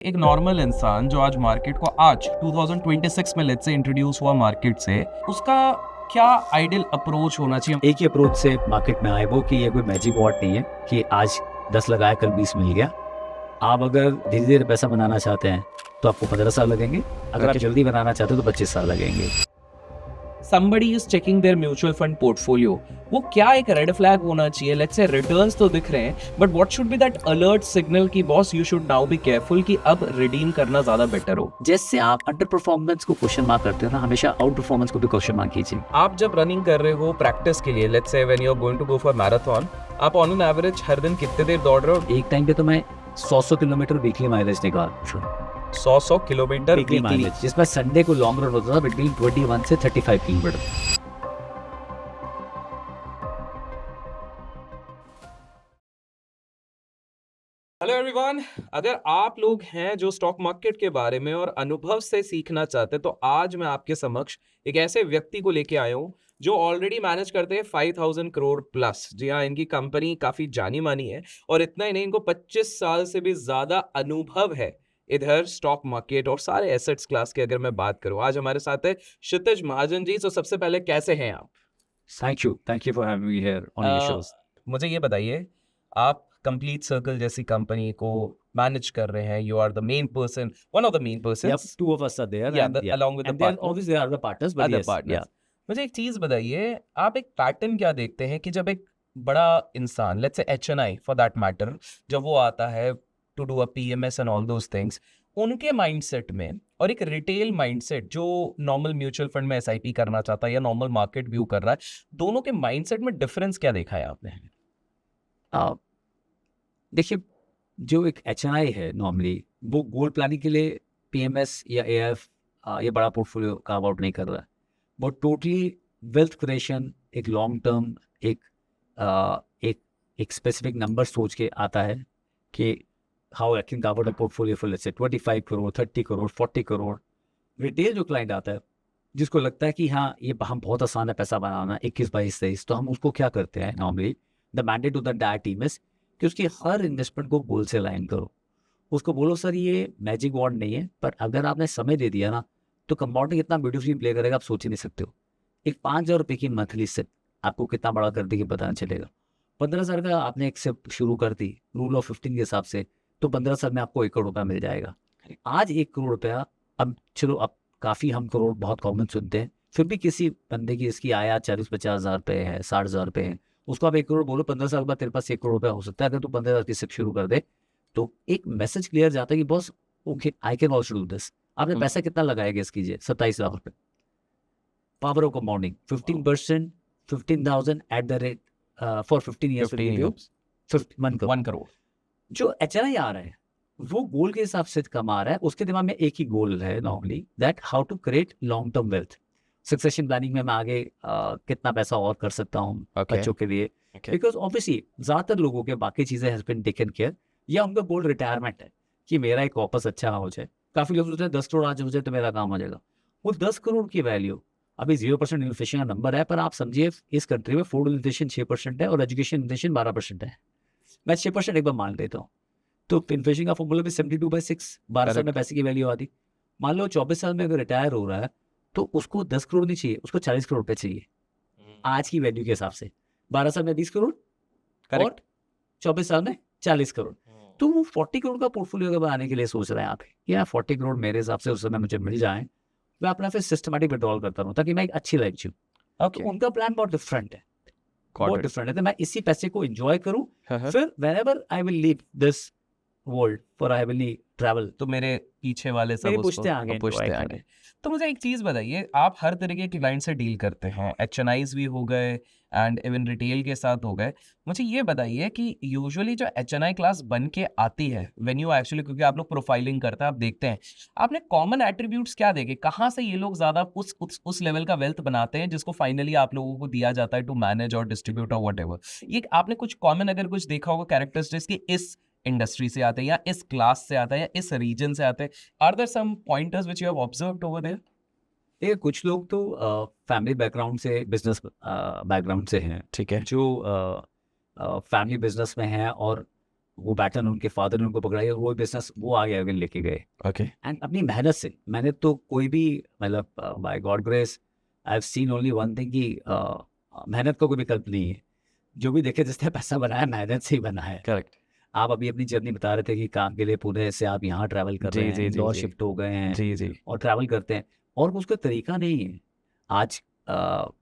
एक नॉर्मल इंसान जो आज मार्केट को आज 2026 में लेट्स से इंट्रोड्यूस हुआ मार्केट से, उसका क्या आइडियल अप्रोच होना चाहिए? एक ही अप्रोच से मार्केट में आए वो कि ये कोई मैजिक वॉट नहीं है कि आज 10 लगाया कल 20 मिल गया। आप अगर धीरे धीरे पैसा बनाना चाहते हैं तो आपको 15 साल लगेंगे, अगर आप जल्दी बनाना चाहते हो तो 25 साल लगेंगे। Somebody is checking their mutual fund portfolio. वो क्या एक रेड फ्लैग होना चाहिए? लेट्स से रिटर्न्स तो दिख रहे हैं, but what should be that alert signal कि boss you should now be careful कि अब रिडीम करना ज्यादा बेटर हो? जैसे आप अंडर परफॉर्मेंस को क्वेश्चन मार्क करते हो ना, हमेशा आउट परफॉर्मेंस को भी क्वेश्चन मार्क कीजिए। आप जब रनिंग कर रहे हो प्रैक्टिस के लिए, let's say when you are going to go for marathon, आप ऑन एन एवरेज हर दिन कितने देर दौड़ रहे हो? एक टाइम पे तो मैं 100 किलोमीटर वीकली माइलेज निकाल 100 किलोमीटर वीकली माइलेज, जिसमें संडे को लॉन्ग रन होता था बिटवीन 21 से 35 किलोमीटर। हेलो एवरीवन, अगर आप लोग हैं जो स्टॉक मार्केट के बारे में और अनुभव से सीखना चाहते हैं, तो आज मैं आपके समक्ष एक ऐसे व्यक्ति को लेके आया हूं जो ऑलरेडी मैनेज करते हैं 5000 करोड़ प्लस। जी हाँ, इनकी कंपनी काफी जानी मानी है और इतना ही नहीं, इनको 25 साल से भी ज्यादा अनुभव है इधर स्टॉक मार्केट और सारे एसेट्स क्लास की। अगर मैं बात करूं, आज हमारे साथ है क्षितिज महाजन जी। तो सबसे पहले कैसे हैं आप? Thank you for having me here on your shows. मुझे ये बताइए, आप कंप्लीट सर्कल जैसी कंपनी को मैनेज कर रहे हैं, you are the main person, one of the main persons, two of us are there along with the and their partner, obviously are the partners, but other yes partners. मुझे एक चीज बताइए, आप एक पैटर्न क्या देखते हैं कि जब एक बड़ा इंसान, let's say HNI for that matter, जब वो आता है to do a PMS and all those things, उनके माइंडसेट में और एक रिटेल माइंडसेट जो नॉर्मल म्यूचुअल फंड में एसआईपी करना चाहता है या नॉर्मल मार्केट व्यू कर रहा है, दोनों के माइंडसेट में डिफरेंस क्या देखा है आपने? देखिए, जो एक एचएनआई है नॉर्मली वो गोल प्लानिंग के लिए पीएमएस या एएफ ये बड़ा पोर्टफोलियो कार्व आउट नहीं कर रहा है। वो टोटली वेल्थ क्रिएशन, एक लॉन्ग टर्म, एक एक स्पेसिफिक नंबर सोच के आता है कि how I can carve out a portfolio for let's say 25 crore, 30 crore, 40 crore. Retail जो क्लाइंट आता है जिसको लगता है कि हाँ ये हम बहुत आसान है पैसा बनाना 21, 22, 23, तो हम उसको क्या करते हैं normally, the mandate to the dire team is कि उसकी हर इन्वेस्टमेंट को गोल से अलाइन करो। उसको बोलो सर ये मैजिक वॉर्ड नहीं है, पर अगर आपने समय दे दिया ना तो कंपाउंडिंग इतना ब्यूटीफुली प्ले करेगा आप सोच ही नहीं सकते हो। एक 5,000 रुपये की मंथली सिप आपको कितना बड़ा कर देगी पता नहीं चलेगा। 15,000 का आपने एक सिप शुरू कर दी रूल ऑफ 15 के हिसाब से, तो 15 साल में आपको 1 करोड़ रुपया मिल जाएगा। आज 1 करोड़ रुपया, अब चलो अब काफ़ी हम करोड़ बहुत कॉमन सुनते हैं, फिर भी किसी बंदे की इसकी आया 40-50 हज़ार रुपये है, 60,000 रुपये है, उसको आप 1 करोड़ बोलो, 15 साल बाद तेरे पास 1 करोड़ रुपया हो सकता है। अगर तू 15,000 की सिप शुरू कर दे तो एक मैसेज क्लियर जाता है कि boss okay I can also do this. आपने पैसा कितना लगाया गेस कीजिए, 27 लाख रुपये। Power of compounding 15%, 15,000 at the rate for 15 years, 1 crore. जो एचएनआई आ रहा है वो गोल के हिसाब से कमा रहा है, उसके दिमाग में एक ही गोल है normally, that how to create long term wealth. Succession planning में मैं आगे कितना पैसा और कर सकता हूँ बच्चों के लिए, बिकॉज ऑब्वियसली ज्यादातर लोगों के बाकी चीजें हैज बीन टेकन केयर, या उनका गोल रिटायरमेंट है कि मेरा एक वापस अच्छा हो जाए। काफी लोग सोचते हैं 10 करोड़ आज हो जाए तो मेरा काम हो जाएगा। वो 10 करोड़ की वैल्यू अभी 0% इन्फ्लेशन का नंबर है, पर आप समझिए इस कंट्री में फूड इन्फ्लेशन 6% है और एजुकेशन इन्फ्लेशन 12% है। मैं 6% एक बार मान लेता हूँ, तो इन्फ्लेशन का फॉर्मूला भी 72/6, 12 साल में पैसे की वैल्यू आती। मान लो 24 साल में अगर रिटायर हो रहा है तो उसको 10 करोड़ नहीं चाहिए, उसको 40 करोड़ रुपए चाहिए आज की वैल्यू के हिसाब से। 12 साल में 20 करोड़ और 24 साल में 40 करोड़, तो वो 40 करोड़ का पोर्टफोलियो अगर बनाने के लिए सोच रहे हैं आप, या 40 करोड़ मेरे हिसाब से उस समय मुझे मिल जाए, मैं अपना फिर सिस्टमेटिक विड्रॉल करता रहूँ ताकि मैं एक अच्छी लाइफ जीऊँ। तो उनका प्लान बहुत डिफरेंट है, बहुत डिफरेंट है। तो मैं इसी पैसे को एंजॉय करूँ, फिर whenever I will leave this world for I will need travel, तो मेरे पीछे वाले सब मेरे उसको पुश्ते आगे पुश्ते आगे। तो मुझे एक चीज बताइए, आप हर तरीके के क्लाइंट से डील करते हैं, एचएनआईज भी हो गए एंड इवन रिटेल के साथ हो गए। मुझे ये बताइए कि यूजुअली जो एचएनआई क्लास बन के आती है व्हेन यू एक्चुअली, क्योंकि आप लोग प्रोफाइलिंग करते हैं, आप देखते हैं, आपने कॉमन एट्रीब्यूट्स क्या देखे, कहाँ से ये लोग ज्यादा उस लेवल का वेल्थ बनाते हैं जिसको फाइनली आप लोगों को दिया जाता है टू मैनेज और डिस्ट्रीब्यूट और व्हाटएवर। ये आपने कुछ कॉमन अगर कुछ देखा होगा कैरेक्टरिस्टिक्स की इस इंडस्ट्री से आते हैं या इस क्लास से आते हैं या इस रीजन से आते हैं, are there some pointers which you have observed over there? ये कुछ लोग तो फैमिली बैकग्राउंड से, बिजनेस बैकग्राउंड से हैं, ठीक है। जो फैमिली बिजनेस में हैं और वो पैटर्न उनके फादर ने उनको पकड़ाया, वो बिजनेस वो आगे आगे लेके गए। ओके एंड अपनी मेहनत से, मैंने तो कोई भी मतलब by God grace I have seen only one thing कि मेहनत का कोई विकल्प नहीं है। जो भी देखे जिसने पैसा बनाया मेहनत से ही बना है। करेक्ट आप अभी अपनी जर्नी बता रहे थे कि काम के लिए पुणे से आप यहाँ ट्रैवल कर जी रहे जी हैं, जी इंदौर जी शिफ्ट हो गए हैं जी जी और ट्रैवल करते हैं, और उसका तरीका नहीं है। आज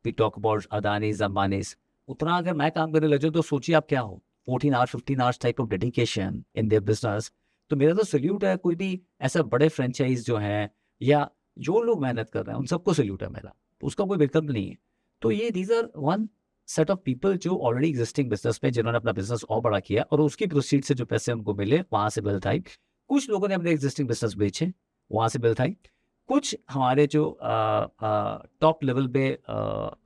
we talk about Adanis Ambanis, उतना अगर मैं काम करने लग जाऊँ तो सोचिए आप क्या हो, 14 hours 15 hours type of dedication in their business. तो मेरा तो सल्यूट है, कोई भी ऐसा बड़े फ्रेंचाइज जो हैं या जो लोग मेहनत कर रहे हैं उन सबको सल्यूट है मेरा, उसका कोई विकल्प नहीं है। तो ये these are one set of people जो ऑलरेडी एग्जिस्टिंग बिजनेस में, जिन्होंने अपना बिजनेस और बड़ा किया और उसकी प्रोसीड से जो पैसे उनको मिले वहां से वेल्थ आई। कुछ लोगों ने अपने एग्जिस्टिंग बिजनेस बेचे, वहां से वेल्थ आई। कुछ हमारे जो टॉप लेवल पे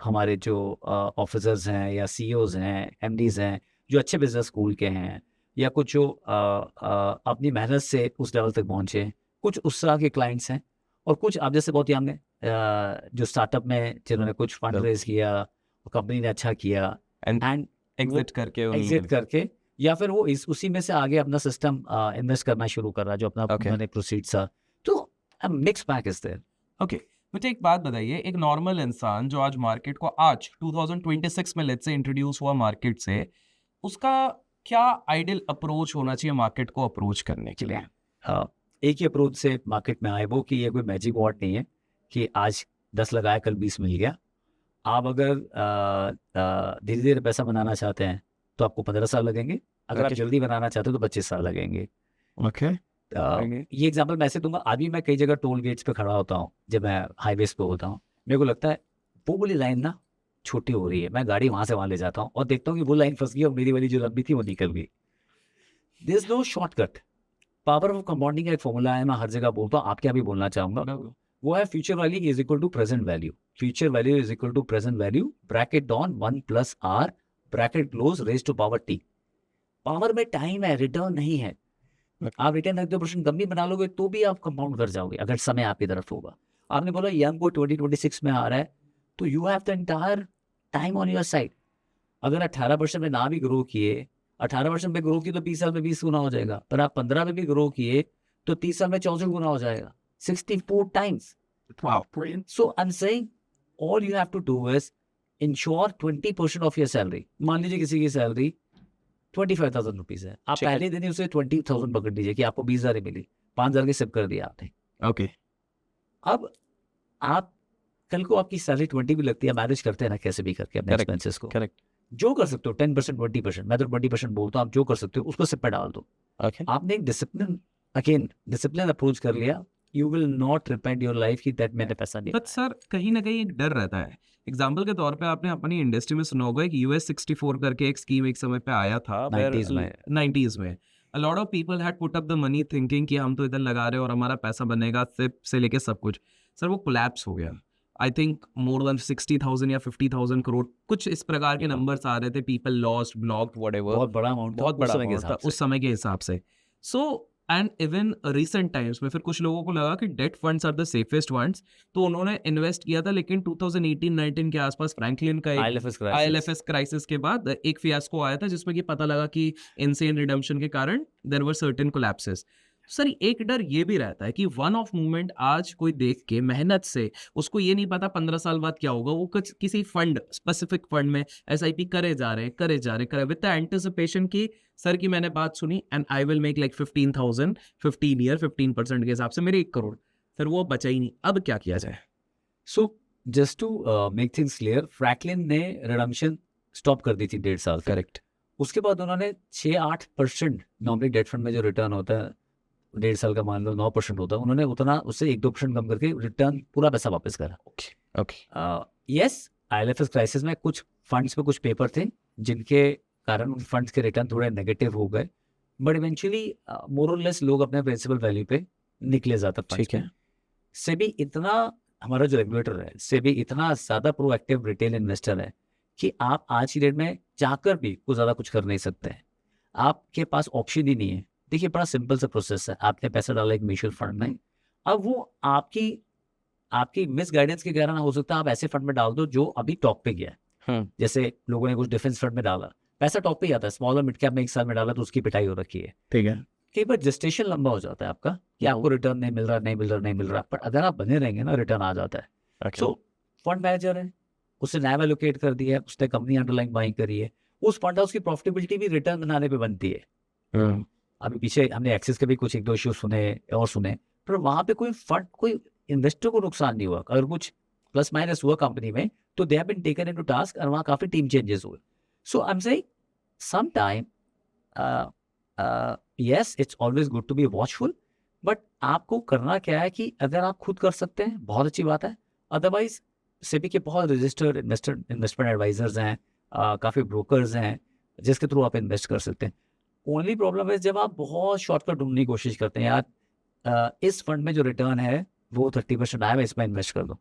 हमारे जो ऑफिसर्स हैं या सीईओज हैं, एमडीज हैं, जो अच्छे बिजनेस स्कूल के हैं, या कुछ जो अपनी मेहनत से उस लेवल तक पहुंचे, कुछ उस तरह के क्लाइंट्स हैं। और कुछ आप जैसे बहुत यंग हैं जो स्टार्टअप में जिन्होंने कुछ फंड रेज किया, कंपनी ने अच्छा किया एंड एंड एग्जिट करके उन्होंने- एग्जिट करके, या फिर वो उसी में से आगे अपना सिस्टम इन्वेस्ट करना शुरू कर रहा है जो अपना Okay. उन्होंने प्रोसीड्स था। तो mix bag is there. Okay मुझे एक बात बताइए, एक नॉर्मल इंसान जो आज मार्केट को आज 2026 में लेट्स से इंट्रोड्यूस हुआ मार्केट से, उसका क्या आइडियल अप्रोच होना चाहिए मार्केट को अप्रोच करने के लिए? एक ही अप्रोच से मार्केट में आए, वो कि ये कोई मैजिक वॉट नहीं है कि आज 10 लगाया कल 20 मिल गया। आप अगर धीरे धीरे पैसा बनाना चाहते हैं तो आपको 15 साल लगेंगे, अगर आप Okay. जल्दी बनाना चाहते हो तो 25 साल लगेंगे। ओके ये एग्जांपल मैं ऐसे दूंगा, अभी मैं कई जगह टोल गेट्स पे खड़ा होता हूँ, जब मैं हाईवेज पे होता हूँ, मेरे को लगता है वो वाली लाइन ना छोटी हो रही है, मैं गाड़ी वहां से वहां ले जाता हूँ और देखता हूँ कि वो लाइन फंस गई और मेरी वाली जो लंबी थी वो निकल गई। There is no shortcut. Power of compounding का एक फॉर्मूला है, मैं हर जगह बोलता हूँ, आपके यहाँ भी बोलना चाहूंगा। वो है future value is equal to present value. Future value is equal to present value bracket on 1 + r bracket close raise to power t। Power में टाइम है, रिटर्न नहीं है। आप रिटर्न 1-2% कम भी बना लोगे तो भी आप कंपाउंड कर जाओगे अगर समय आपकी तरफ होगा। आपने बोला यंग को 2026 में आ रहा है, तो you have the entire time on your side. अगर 18% में ना भी ग्रो किए, 18% में ग्रो किए तो 20 साल में 20 गुना हो जाएगा, पर आप 15 में भी ग्रो किए तो 30 साल में 64 गुना हो जाएगा, 64 times. So I'm saying all you have to do is ensure 20% of your salary। मान लीजिए किसी की सैलरी 25,000 रुपीज है, आप ठीक है। पहले दिन ही उसे 20,000 पकड़ लीजिए कि आपको 20,000 ही मिली, 5,000 की सिप कर दिया आपने। ओके अब आप कल को आपकी सैलरी 20 भी लगती है, मैनेज करते हैं ना कैसे भी करके अपने Correct. एक्सपेंसेस को। करेक्ट जो कर सकते हो 10% 20%, मैं तो 20% बोलता हूँ, आप जो कर सकते हो उसको सिप पे डाल दो। ओके आपने एक डिसिप्लिन अप्रोच कर लिया, you will not repent your life कि दैट मैंने पैसा नहीं बट सर कहीं ना कहीं एक डर रहता है। एग्जाम्पल के तौर पे आपने अपनी इंडस्ट्री में सुना होगा एक US 64 करके एक स्कीम एक समय पे आया था 90s में। 90s में a lot of people had put up the money thinking कि हम तो इधर लगा रहे हैं और हमारा पैसा बनेगा, सिप से लेके सब कुछ। सर वो कोलैप्स हो गया। आई थिंक मोर देन 60,000 या 50,000 करोड़ कुछ इस प्रकार के नंबर्स आ रहे थे। People lost, blocked, whatever. बहुत बड़ा अमाउंट बहुत बड़ा amount था उस समय के हिसाब से। So and even recent times में फिर कुछ लोगों को लगा कि debt funds are the safest funds, तो उन्होंने इन्वेस्ट किया था। लेकिन 2018-19 के आसपास फ्रैंकलिन का एक IL&FS क्राइसिस के बाद एक फियास्को आया था जिसमें कि पता लगा कि इनसेन रिडम्पशन के कारण there were certain collapses. Sir एक डर ये भी रहता है कि वन ऑफ मूवमेंट आज कोई देख के मेहनत से, उसको ये नहीं पता 15 साल बाद क्या होगा, वो कुछ किसी फंड, स्पेसिफिक फंड में SIP करे जा रहे विद द एंटिसिपेशन की सर की मैंने बात सुनी and I will make like 15,000 15 year 15% के हिसाब से मेरे 1 करोड़। फिर वो बचा ही नहीं, अब क्या किया जाए? So just to make things clear, Franklin ने रिडम्पशन स्टॉप कर दी थी 1.5 साल। करेक्ट। उसके बाद उन्होंने 6-8% नॉर्मली डेट फंड में जो रिटर्न होता है 1.5 साल का, मान लो 9% होता है, उन्होंने उतना उससे 1-2% कम करके रिटर्न पूरा पैसा वापस करा। ओके यस, IL&FS क्राइसिस में कुछ फंड्स पे कुछ पेपर थे जिनके कारण उन फंड्स के रिटर्न थोड़े नेगेटिव हो गए, बट इवेंचुअली मोर और लेस लोग अपने प्रिंसिपल वैल्यू पे निकले जाता। ठीक है। सेबी इतना, हमारा जो रेगुलेटर है सेबी इतना ज्यादा प्रोएक्टिव रिटेल इन्वेस्टर है कि आप आज की डेट में चाहकर भी कुछ ज्यादा कुछ कर नहीं सकते हैं, आपके पास ऑप्शन ही नहीं है। देखिए बड़ा सिंपल सा प्रोसेस है, आपने पैसा डाला एक म्यूचुअल फंड में, अब वो आपकी मिस गाइडेंस के कारण हो सकता है आप ऐसे फंड में डाल दो जो अभी टॉप पे गया है। जैसे लोगों ने कुछ डिफेंस फंड में डाला, पैसा टॉप पे ही आता है, स्मॉल और मिड कैप में एक साल में डाला तो उसकी पिटाई हो रखी है। ठीक है। कई बार जेस्टेशन लंबा हो जाता है आपका कि आपको रिटर्न नहीं मिल रहा, पर अगर आप बने रहेंगे ना रिटर्न आ जाता है। सो फंड मैनेजर है, उसने नैव एलोकेट कर दिया है, उसने कंपनी अंडरलाइन बाइंग करी है, उस फंड हाउस की प्रॉफिटेबिलिटी भी रिटर्न बनाने पे बनती है। अभी पीछे हमने एक्सिस के भी कुछ एक दो इश्यूज सुने, पर वहां पे कोई इन्वेस्टर को नुकसान नहीं हुआ। अगर कुछ प्लस माइनस हुआ कंपनी में तो they have been taken into task और वहाँ काफी टीम चेंजेस हुए। So I am saying some time yes it's always good to be watchful, but आपको करना क्या है कि अगर आप खुद कर सकते हैं बहुत अच्छी बात है, अदरवाइज सेबी के बहुत रजिस्टर्ड इन्वेस्टमेंट एडवाइजर्स हैं, काफ़ी ब्रोकर्स हैं जिसके थ्रू आप इन्वेस्ट कर सकते हैं। ओनली प्रॉब्लम है जब आप बहुत शॉर्टकट ढूंढने की कोशिश करते हैं, यार इस फंड में जो रिटर्न है वो 30% आया, मैं इसमें इन्वेस्ट कर दूँ।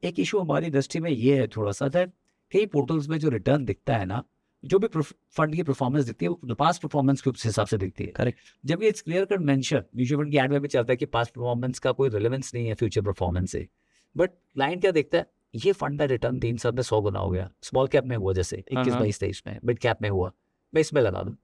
एक इशू हमारी इंडस्ट्री में ये है थोड़ा सा, दैट कई पोर्टल्स में जो रिटर्न दिखता है ना, जो भी फंड की परफॉर्मेंस दिखती है वो पास्ट परफॉर्मेंस के हिसाब से दिखती है। करेक्ट। जब ये it's clear cut mention mutual fund की एड में भी चलता है कि पास्ट परफॉर्मेंस का कोई रिलेवेंस नहीं है फ्यूचर परफॉर्मेंस से, बट क्लाइंट क्या देखता है, ये फंड का रिटर्न 3 साल में 100 गुना हो गया, स्मॉल कैप में हुआ जैसे 21-22-23 में, मिड कैप में हुआ, मैं इसमें लगा दूं।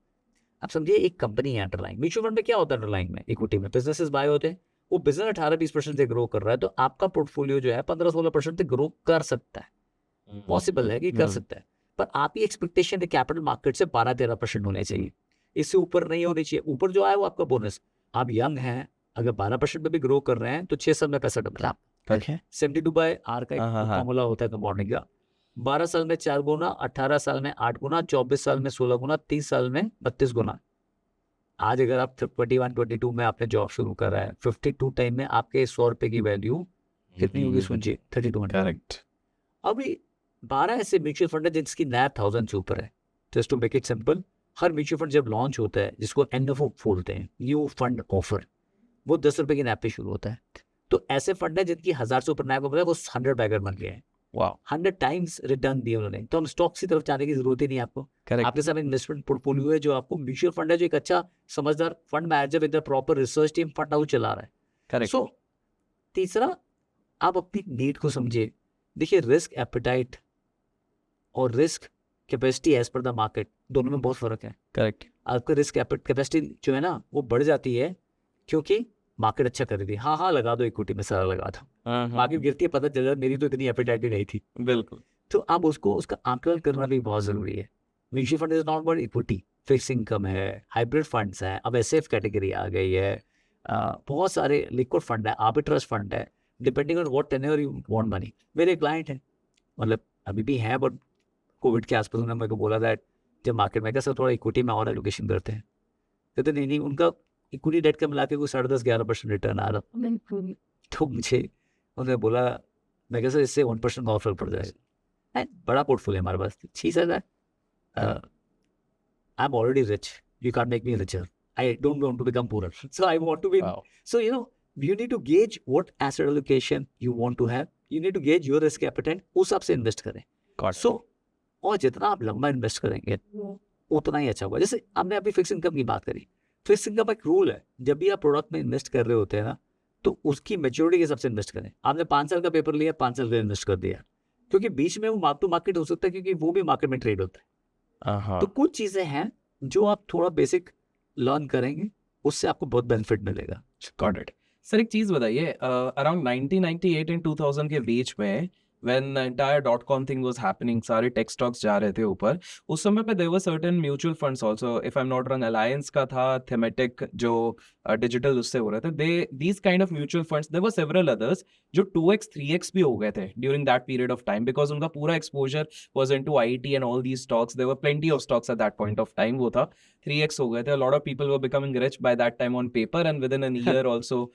आप समझिए एक कंपनी है अंडरलाइन, म्यूचुअल फंड में क्या होता है अंडरलाइन में, इक्विटी में बिजनेसेस बाय होते हैं, वो बिजनेस 18-20% से ग्रो कर रहा है, तो आपका पोर्टफोलियो जो है 15-16% से ग्रो कर सकता है, पॉसिबल है कि कर सकता है, पर आपकी एक्सपेक्टेशन कैपिटल मार्केट से 12-13% होने चाहिए, इससे ऊपर नहीं होनी चाहिए। ऊपर जो आया वो आपका बोनस, आप यंग हैं, अगर 12% में भी ग्रो कर रहे हैं तो 6 साल में पैसा डबल है। 72/R का एक फॉर्मूला होता है कंपाउंडिंग का, 12 साल में 4 गुना, 18 साल में 8 गुना, 24 साल में 16 गुना, 30 साल में 32 गुना। आज अगर आप 21-22 में आपने जॉब शुरू करा है, 52 टाइम में आपके 100 रुपए की वैल्यू कितनी होगी सोचिए, 3200। करेक्ट। अभी 12 ऐसे म्यूचुअल फंड है जिसकी नैब 1000 से ऊपर है। Just to make it simple, हर म्यूचुअल फंड जब लॉन्च होता है, जिसको एनएफओ बोलते हैं, न्यू फंड ऑफर, वो 10 रुपए की नैब पे शुरू होता है। तो ऐसे फंड है जिनकी 1000 से ऊपर नैब होता है, वो 100 बैगर बन गए हैं। वाओ। 100 टाइम्स रिटर्न दिए उन्होंने। तो हम स्टॉक्स की तरफ जाने की जरूरत ही नहीं है आपको। करेक्ट। आपके सामने इन्वेस्टमेंट पोर्टफोलियो है, जो आपको म्यूचुअल फंड है, जो एक अच्छा समझदार fund manager with proper research team fund house चला रहा है। करेक्ट। सो तीसरा, आप अपनी नीड को समझिए। देखिए, रिस्क एपेटाइट और risk capacity as per the market, दोनों में बहुत फर्क है। करेक्ट। आपका रिस्क कैपेसिटी जो है ना, वो बढ़ जाती है क्योंकि मार्केट अच्छा कर रही है। हाँ लगा दो, इक्विटी में सारा लगा दो, मार्केट गिरती है, पता चल जाए मेरी तो इतनी एपेटाइट ही नहीं थी। बिल्कुल। तो आप उसका आंकलन करना भी बहुत जरूरी है। Mutual fund is not about equity, fix income है, हाइब्रिड फंड्स है, अब एसएफ कैटेगरी आ गई है, बहुत सारे लिक्विड फंड है, आर्बिट्रेज फंड है, depending on what tenure you want money. मेरे क्लाइंट है, मतलब अभी भी है, बट कोविड के आसपास उन्होंने मेरे को बोला दैट जब मार्केट में कैसा थोड़ा इक्विटी में और एलोकेशन करते हैं, कहते नहीं उनका इक्विटी डेट का मिला के कोई 10.5-11% रिटर्न आ रहा। तो मुझे उन्होंने बोला, मैं कैसे इससे 1% का ऑफर पड़ जाएगा। बड़ा पोर्टफोलियो हमारे पास, 6,000। I am already rich, you can make me richer, I don't want to become poor, so I want to be. So you need to gauge what asset allocation you want to have, you need to gauge your risk appetite, उस हिसाब से invest करें। सो और जितना आप लंबा invest करेंगे उतना ही अच्छा होगा। जैसे आपने अभी फिक्स इनकम की बात करी, फिक्स इनकम एक रूल है, जब भी आप प्रोडक्ट में इन्वेस्ट कर रहे होते हैं ना, तो उसकी मेच्योरिटी के हिसाब से इन्वेस्ट करें। आपने 5 साल का पेपर लिया, 5 साल का इन्वेस्ट कर दिया, क्योंकि बीच में वो मार्क टू मार्केट हो सकता है, क्योंकि वो भी मार्केट में ट्रेड होता है। तो कुछ चीजें हैं जो आप थोड़ा बेसिक लर्न करेंगे, उससे आपको बहुत बेनिफिट मिलेगा। Got it. सर एक चीज बताइए, अराउंड 1998 एंड 2000 के बीच में when entire .com thing was happening, सारे टेक स्टॉक्स जा रहे थे ऊपर, उस समय पे there were certain mutual funds also, if I'm not wrong, Alliance का था, Thematic जो डिजिटल उससे हो रहे थे, these kind of mutual funds, there were several others जो 2x 3x भी हो गए थे during that period of time, because उनका पूरा exposure was into IT and all these stocks, there were plenty of stocks at that point of time, वो था 3x हो गए थे, a lot of people were becoming rich by that time on paper, and within a year also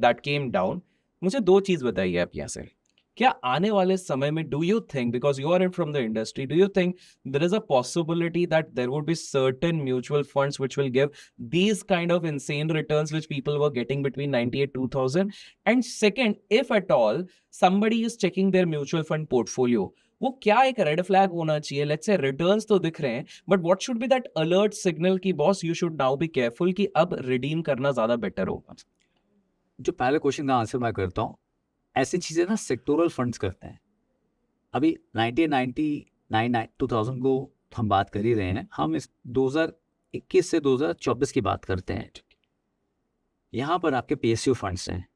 that came down। मुझे दो चीज बताइए आप यहाँ से, क्या आने वाले समय में do you think, because you are in from the industry, do you think there is a possibility that there would be certain mutual funds which will give these kind of insane returns which people were getting between 98-2000? And second, if at all somebody is checking their mutual fund portfolio, वो क्या एक red flag होना चाहिए? Let's say returns तो दिख रहे हैं, but what should be that alert signal की boss you should now be careful कि अब रिडीम करना ज्यादा बेटर होगा? जो पहले क्वेश्चन का आंसर मैं करता हूँ, ऐसी चीजें ना सेक्टोरल फंड्स करते हैं। अभी 1999 2000 को हम बात कर ही रहे हैं, हम इस 2021 से 2024 की बात करते हैं। यहाँ पर आपके PSU फंड्स हैं,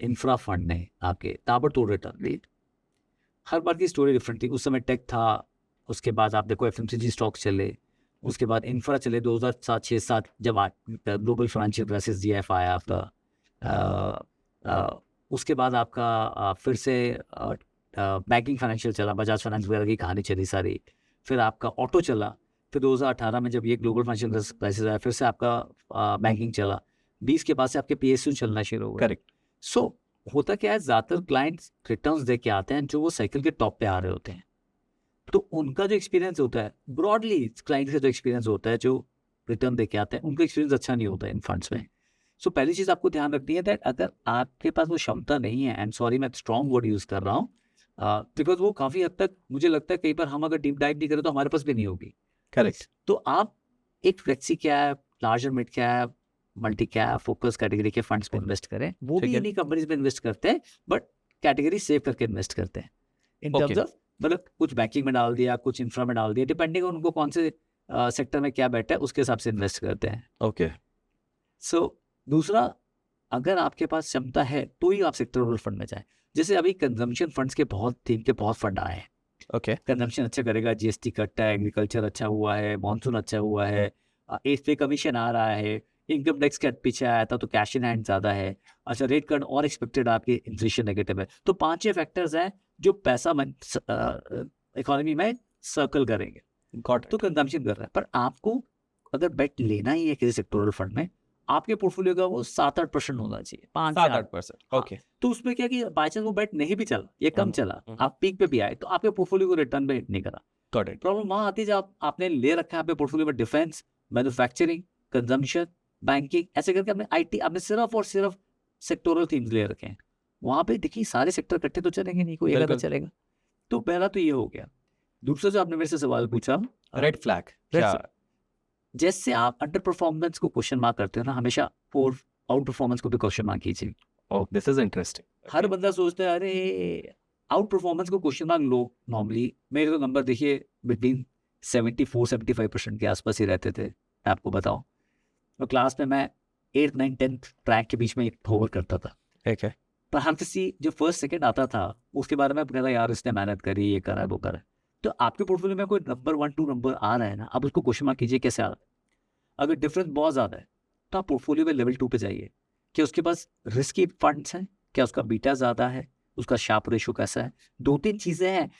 इंफ्रा फंड ने आपके ताबड़तोड़ रिटर्न दी। हर बार की स्टोरी डिफरेंट थी। उस समय टेक था, उसके बाद आप देखो FMCG स्टॉक्स चले, उसके बाद इंफ्रा चले 2007-6-7 जब ग्लोबल फाइनेंशियल क्राइसिस GF आया आपका। उसके बाद आपका फिर से बैंकिंग फाइनेंशियल चला, बजाज फाइनेंस वगैरह की कहानी चली सारी। फिर आपका ऑटो चला, फिर 2018 में जब ये ग्लोबल फाइनेंशियल क्राइसिस आया फिर से आपका बैंकिंग चला। 20 के बाद से आपके PSU चलना शुरू हो गया। करेक्ट। सो होता क्या है, ज़्यादातर क्लाइंट्स रिटर्न्स दे के आते हैं जो वो साइकिल के टॉप पे आ रहे होते हैं। तो उनका जो एक्सपीरियंस होता है, ब्रॉडली क्लाइंट का जो एक्सपीरियंस होता है जो रिटर्न दे के आते हैं, उनका एक्सपीरियंस अच्छा नहीं होता है इन फंड्स में। सो पहली चीज़ आपको ध्यान रखनी है दैट अगर आपके पास वो क्षमता नहीं है, एंड सॉरी मैं स्ट्रॉन्ग वर्ड यूज़ कर रहा हूँ, बिकॉज वो काफ़ी हद तक मुझे लगता है कई बार हम अगर डीप डाइव नहीं करें तो हमारे पास भी नहीं होगी। करेक्ट। तो आप एक flexi cap, larger mid cap, multi cap, focus category के फंड्स पे इन्वेस्ट करें। वो ठीक भी है। इन्हीं कंपनीज में इन्वेस्ट करते हैं, बट कैटेगरी सेव करके इन्वेस्ट करते हैं। इन Okay. टर्म्स ऑफ मतलब कुछ बैंकिंग में डाल दिया, कुछ इंफ्रा में डाल दिया, डिपेंडिंग ऑन उनको कौन से सेक्टर में क्या बैठा है उसके हिसाब से इन्वेस्ट करते हैं। ओके। सो दूसरा, अगर आपके पास क्षमता है तो ही आप सेक्टरल फंड में जाएं। जैसे अभी कंजम्पशन फंड्स के बहुत थीम के बहुत फंड आए हैं। ओके। कंजम्पशन अच्छा करेगा, GST कट है, एग्रीकल्चर अच्छा हुआ है, मॉनसून अच्छा हुआ है, एज पे कमीशन आ रहा है, इनकम टैक्स कट पीछे आया था तो कैश इन हैंड ज़्यादा है, अच्छा रेट कट और एक्सपेक्टेड आपकी इन्फ्लेशन नेगेटिव है। तो 5-6 फैक्टर्स हैं जो पैसा इकोनॉमी में सर्कल करेंगे। गॉट तो कंजम्पशन कर रहा है, पर आपको अगर बेट लेना ही है किसी सेक्टोरल फंड में, आपके पोर्टफोलियो का वो 7-8% होना चाहिए, 5 से 8। 7-8%। हाँ, ओके। तो उसमें क्या कि बाई चांस वो बेट नहीं भी चला, ये कम चला, आप पीक पे भी आए तो आपके पोर्टफोलियो को रिटर्न पे हिट नहीं करा। Got it. प्रॉब्लम वहाँ आती है जब आपने ले रखा है आपके पोर्टफोलियो में डिफेंस, मैन्युफैक्चरिंग, कंजम्पशन, बैंकिंग, ऐसे करके आपने IT, आपने सिर्फ और सिर्फ सेक्टोरल थीम्स ले रखे हैं। वहाँ पे देखिए सारे सेक्टर इकट्ठे तो चलेंगे नहीं, कोई एक आधा बिल्कुल। चलेगा। तो पहला तो ये हो गया। दूसरा जो आपने मेरे से सवाल पूछा, रेड फ्लैग Red क्या? flag। जैसे आप अंडर परफॉर्मेंस को क्वेश्चन मार्क करते हो ना, हमेशा और आउट परफॉर्मेंस को भी क्वेश्चन मार्क कीजिए। ओह, दिस इज इंटरेस्टिंग। हर बंदा सोचता है अरे आउट परफॉर्मेंस को क्वेश्चन मार्क लो, नॉर्मली मेरे तो नंबर देखिए बिटवीन 74-75% के आसपास ही रहते थे, मैं आपको बताऊं। और क्लास में मैं 8th 9th 10th ट्रैक के बीच में होवर करता था। ठीक है। पर हर किसी जो फर्स्ट सेकंड आता था उसके बारे में कहता यार इसने मेहनत करी, ये करा है, वो करा है। तो आपके पोर्टफोलियो में कोई नंबर 1-2 नंबर आ रहा है ना, आप उसको क्वेश्चन मार्क कीजिए कैसे आ रहा है। अगर डिफरेंस बहुत ज़्यादा है तो आप पोर्टफोलियो में लेवल 2 पे जाइए। क्या उसके पास रिस्की फंड्स हैं, क्या उसका बीटा ज़्यादा है, उसका शार्प रेशो कैसा है, 2-3 चीज़ें हैं।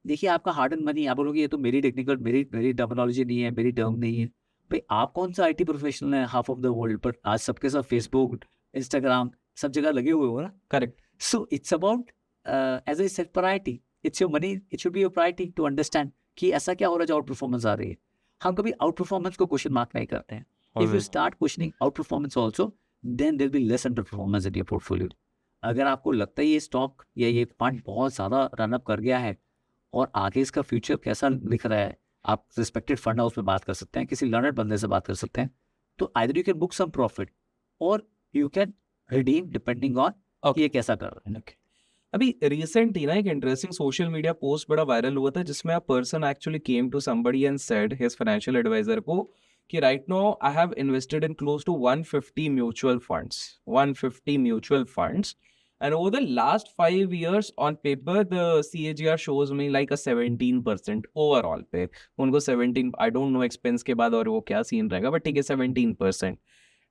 देखिए आपका हार्ड एंड मनी, आप बोलोगे ये तो मेरी टेक्निकल मेरी टर्मिनोलॉजी नहीं है, मेरी टर्म नहीं है। भाई आप कौन सा IT प्रोफेशनल है हाफ ऑफ द वर्ल्ड, पर आज सबके साथ फेसबुक, इंस्टाग्राम सब जगह लगे हुए हो ना। Correct. So it's about, as I said, priority. It's your money. It should be your priority to understand कि ऐसा क्या हो रहा है जो आउट परफॉर्मेंस आ रही है। हम कभी आउट परफॉर्मेंस को क्वेश्चन मार्क नहीं करते हैं। If you start questioning out performance also, then there will be less under performance in your portfolio. अगर आपको लगता है ये स्टॉक या ये फंड बहुत ज़्यादा रनअप कर गया है और आगे इसका फ्यूचर कैसा दिख रहा है, आप रिस्पेक्टेड फंड हाउस में बात कर सकते हैं, किसी लर्नर बंदे से बात कर सकते हैं। तो either you can book some profit or you can redeem depending on कि ये कैसा कर रहा है। Okay. अभी रिसेंटली ना एक इंटरेस्टिंग सोशल मीडिया पोस्ट बड़ा वायरल हुआ था जिसमें a person actually came to somebody and said his financial advisor को कि right now I have invested in close to 150 mutual funds and over the last 5 years on paper the CAGR shows me like a 17% overall पे उनको 17 I don't know expense के बाद और वो क्या scene रहेगा बट ठीक है 17%।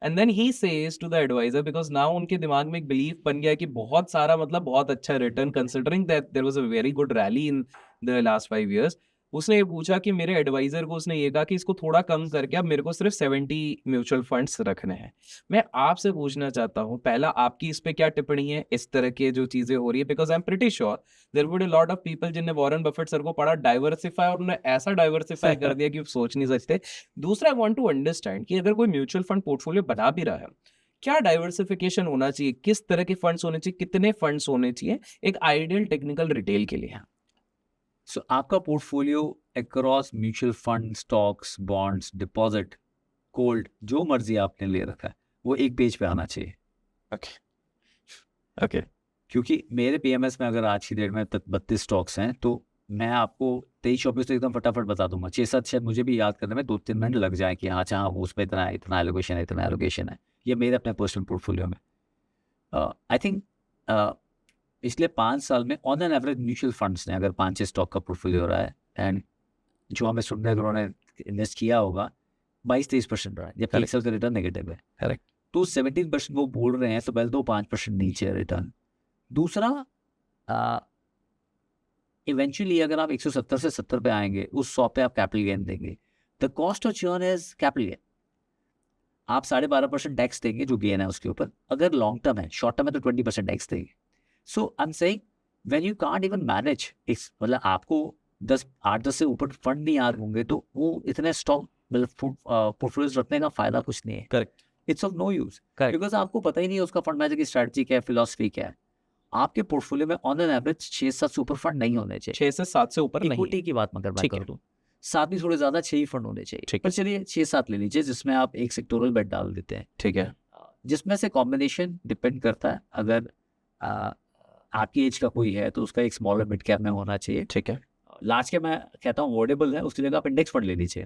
And then he says to the advisor because now उनके दिमाग में एक बिलीफ बन गया कि बहुत सारा मतलब बहुत अच्छा return considering that there was a very good rally in the last 5 years। उसने ये पूछा कि मेरे एडवाइजर को उसने ये कहा कि इसको थोड़ा कम करके अब मेरे को सिर्फ 70 म्यूचुअल फंड्स रखने हैं। मैं आपसे पूछना चाहता हूँ पहला आपकी इस पे क्या टिप्पणी है इस तरह के जो चीजें हो रही है because I am pretty sure there would a lot of people जिनने वॉरेन बफेट सर को पढ़ा डाइवर्सिफाई और उन्होंने ऐसा डाइवर्सिफाई कर दिया कि आप सोच नहीं सकते। दूसरा आई वांट टू अंडरस्टैंड कि अगर कोई म्यूचुअल फंड पोर्टफोलियो बना भी रहा है क्या डाइवर्सिफिकेशन होना चाहिए, किस तरह के फंड्स होने चाहिए, कितने फंड्स होने चाहिए एक आइडियल टेक्निकल रिटेल के लिए। सो आपका portfolio across mutual fund, stocks, bonds, deposit, gold, जो मर्जी आपने ले रखा है वो एक पेज पे आना चाहिए। ओके। क्योंकि मेरे PMS में अगर आज की डेट में तक 32 स्टॉक्स हैं तो मैं आपको 23-24 तो एकदम फटाफट बता दूंगा, 6-7 शायद मुझे भी याद करने में 2-3 मिनट लग जाए कि हाँ अच्छा हाँ उसमें इतना एलोकेशन है, इतना एलोकेशन है, ये मेरे अपने पर्सनल पोर्टफोलियो में। आई थिंक पिछले 5 साल में on an average mutual funds ने अगर 5-6 स्टॉक का पोर्टफोलियो रहा है, एंड जो हमें सुनने अगर उन्होंने इन्वेस्ट किया होगा 22-23% रहा है, जबकि Correct. एक्सेल का रिटर्न नेगेटिव है। करेक्ट। तो 17% वो बोल रहे हैं, तो पहले तो 5% नीचे है रिटर्न। दूसरा, इवेंचुअली अगर आप 170 से 70 पे आएंगे, उस 100 पे आप कैपिटल गेन देंगे। The cost of churn is capital gain. आप 12.5% टैक्स देंगे जो गेन है उसके ऊपर, अगर लॉन्ग टर्म है, शॉर्ट टर्म है तो 20% टैक्स देंगे। So I am saying when you can't even manage, मतलब आपको 8-10 से ऊपर फंड नहीं आ रहे होंगे, तो वो इतने स्टॉक मतलब पोर्टफोलियोज रखने का फायदा कुछ नहीं है। Correct. It's of no use, correct. Because आपको पता ही नहीं है उसका फंड मैनेजर की स्ट्रैटेजी क्या है, फिलॉसफी क्या है। आपके पोर्टफोलियो में on an average 6-7 super fund नहीं होने चाहिए। 6 से 7 से ऊपर नहीं। इक्विटी की बात मगर मैं ठीक है। कर दूं, 7 भी थोड़े ज्यादा, 6 ही फंड होने चाहिए। ठीक पर चलिए 6-7 ले लीजिए, जिसमें आप एक सेक्टोरल बेट डाल देते हैं, ठीक है। जिसमें से कॉम्बिनेशन डिपेंड करता है। अगर आपकी एज का कोई है तो उसका एक स्मॉलर मिड कैप में होना चाहिए। ठीक है। लार्ज कैप मैं कहता हूँ अवॉर्डेबल है, उसकी जगह आप इंडेक्स फंड ले लीजिए,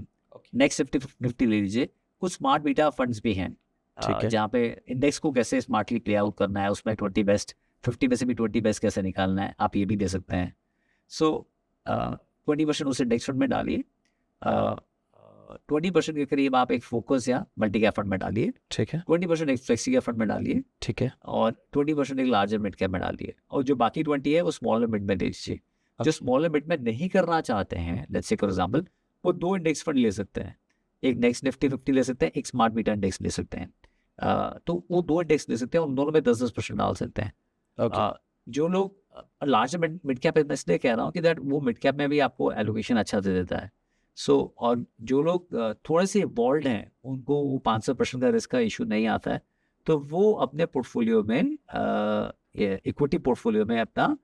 नेक्स्ट निफ्टी ले लीजिए। कुछ स्मार्ट बीटा फंड्स भी हैं, ठीक है। जहाँ पे इंडेक्स को कैसे स्मार्टली प्ले आउट करना है, उसमें 20 बेस्ट, 50 में से भी 20 बेस्ट कैसे निकालना है, आप ये भी दे सकते हैं। सो 20% उस इंडेक्स फंड में डालिए, 20% के करीब आप एक फोकस या मल्टी कैप फंड में डालिए, ठीक है। 20% एक फ्लेक्सी कैप फंड में डालिए, ठीक है। और 20% एक लार्जर मिड कैप में डालिए, और जो बाकी 20 है वो स्मॉलर मिड में दीजिए। जो स्मॉलर मिड में नहीं करना चाहते हैं, लेट्स से फॉर एग्जांपल, वो 2 इंडेक्स फंड ले सकते हैं, एक नेक्स्ट निफ्टी 50 ले सकते हैं, एक स्मार्ट बीटा इंडेक्स ले सकते हैं। तो वो 2 इंडेक्स ले सकते हैं, उन दोनों में 10-10% डाल सकते हैं। ओके। जो लोग लार्जर मिड कैप, मैं इसलिए कह रहा हूँ कि दैट वो मिड कैप में भी आपको एलोकेशन अच्छा दे देता है। सो और जो लोग थोड़े से बोल्ड हैं, उनको वो 500% का रिस्क का इशू नहीं आता है, तो वो अपने पोर्टफोलियो में, इक्विटी पोर्टफोलियो में अपना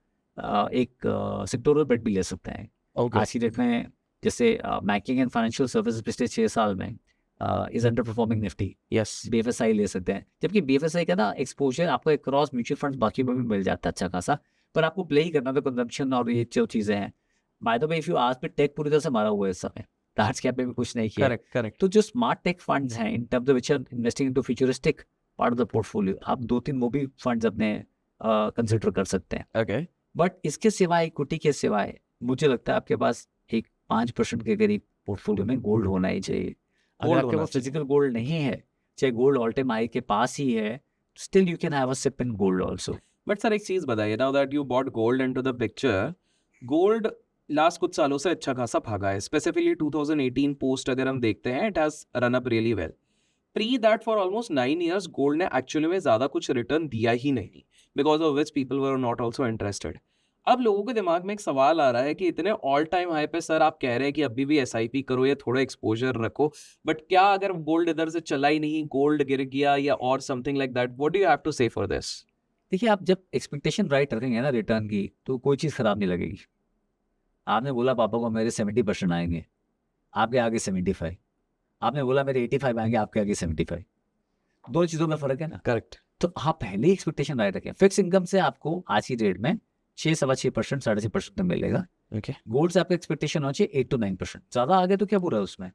एक सेक्टोरल बेट भी ले सकते हैं। ओके। आज की डेट में जैसे बैंकिंग एंड फाइनेंशियल सर्विस पिछले 6 साल में is under performing Nifty, yes. BFSI ले सकते हैं, जबकि बीएफएसआई का ना एक्सपोजर आपको अक्रॉस म्यूचुअल फंड्स बाकी में भी मिल जाता है अच्छा खासा, पर आपको प्ले ही करना तो कंजम्पशन और ये जो चीज़ें हैं। By the way, if you आज पे टेक पूरी तरह से मारा हुआ है इस समय, लार्ज कैप में भी कुछ नहीं किया है। करेक्ट। करेक्ट। तो जो स्मार्ट टेक फंड्स हैं, in terms of which are investing into futuristic part of the portfolio, आप 2-3 वो भी फंड्स अपने कंसिडर कर सकते हैं। ओके। बट इसके सिवाय, इक्विटी के सिवाय, मुझे लगता है आपके पास एक 5% के करीब पोर्टफोलियो में गोल्ड होना ही चाहिए। अगर गोल्ड आपके होना पास फिजिकल गोल्ड नहीं है, चाहे गोल्ड ऑल टाइम हाई के पास ही है, still you can have a SIP in gold also. But sir एक चीज बताइए, now that you bought gold into the picture, gold last कुछ सालों से अच्छा खासा भागा है, स्पेसिफिकली 2018 पोस्ट अगर हम देखते हैं, it has run up really well. Pre that for almost 9 years gold ने एक्चुअली में ज़्यादा कुछ रिटर्न दिया ही नहीं, because of which people were not also interested. अब लोगों के दिमाग में एक सवाल आ रहा है कि इतने ऑल टाइम हाई पे सर आप कह रहे हैं कि अभी भी SIP करो या थोड़ा एक्सपोजर रखो, बट क्या अगर गोल्ड इधर से चला ही नहीं, गोल्ड गिर गया या और something like that, what do you have to say for this? देखिए, आप जब एक्सपेक्टेशन राइट रखेंगे ना रिटर्न की, तो कोई चीज़ खराब नहीं लगेगी। आपने बोला पापा को मेरे 70% आएंगे, आपके आगे 75। आपने बोला मेरे 85 आएंगे, आपके आगे 75। दो चीज़ों में फ़र्क है ना। करेक्ट। तो आप पहले ही एक्सपेक्टेशन राइट रखें। फिक्स इनकम से आपको आज की डेट में 6-6.25%, 6.5% तक मिलेगा। ओके। गोल्ड से आपका एक्सपेक्टेशन होना चाहिए 8-9%। ज़्यादा आगे तो क्या बुरा है उसमें।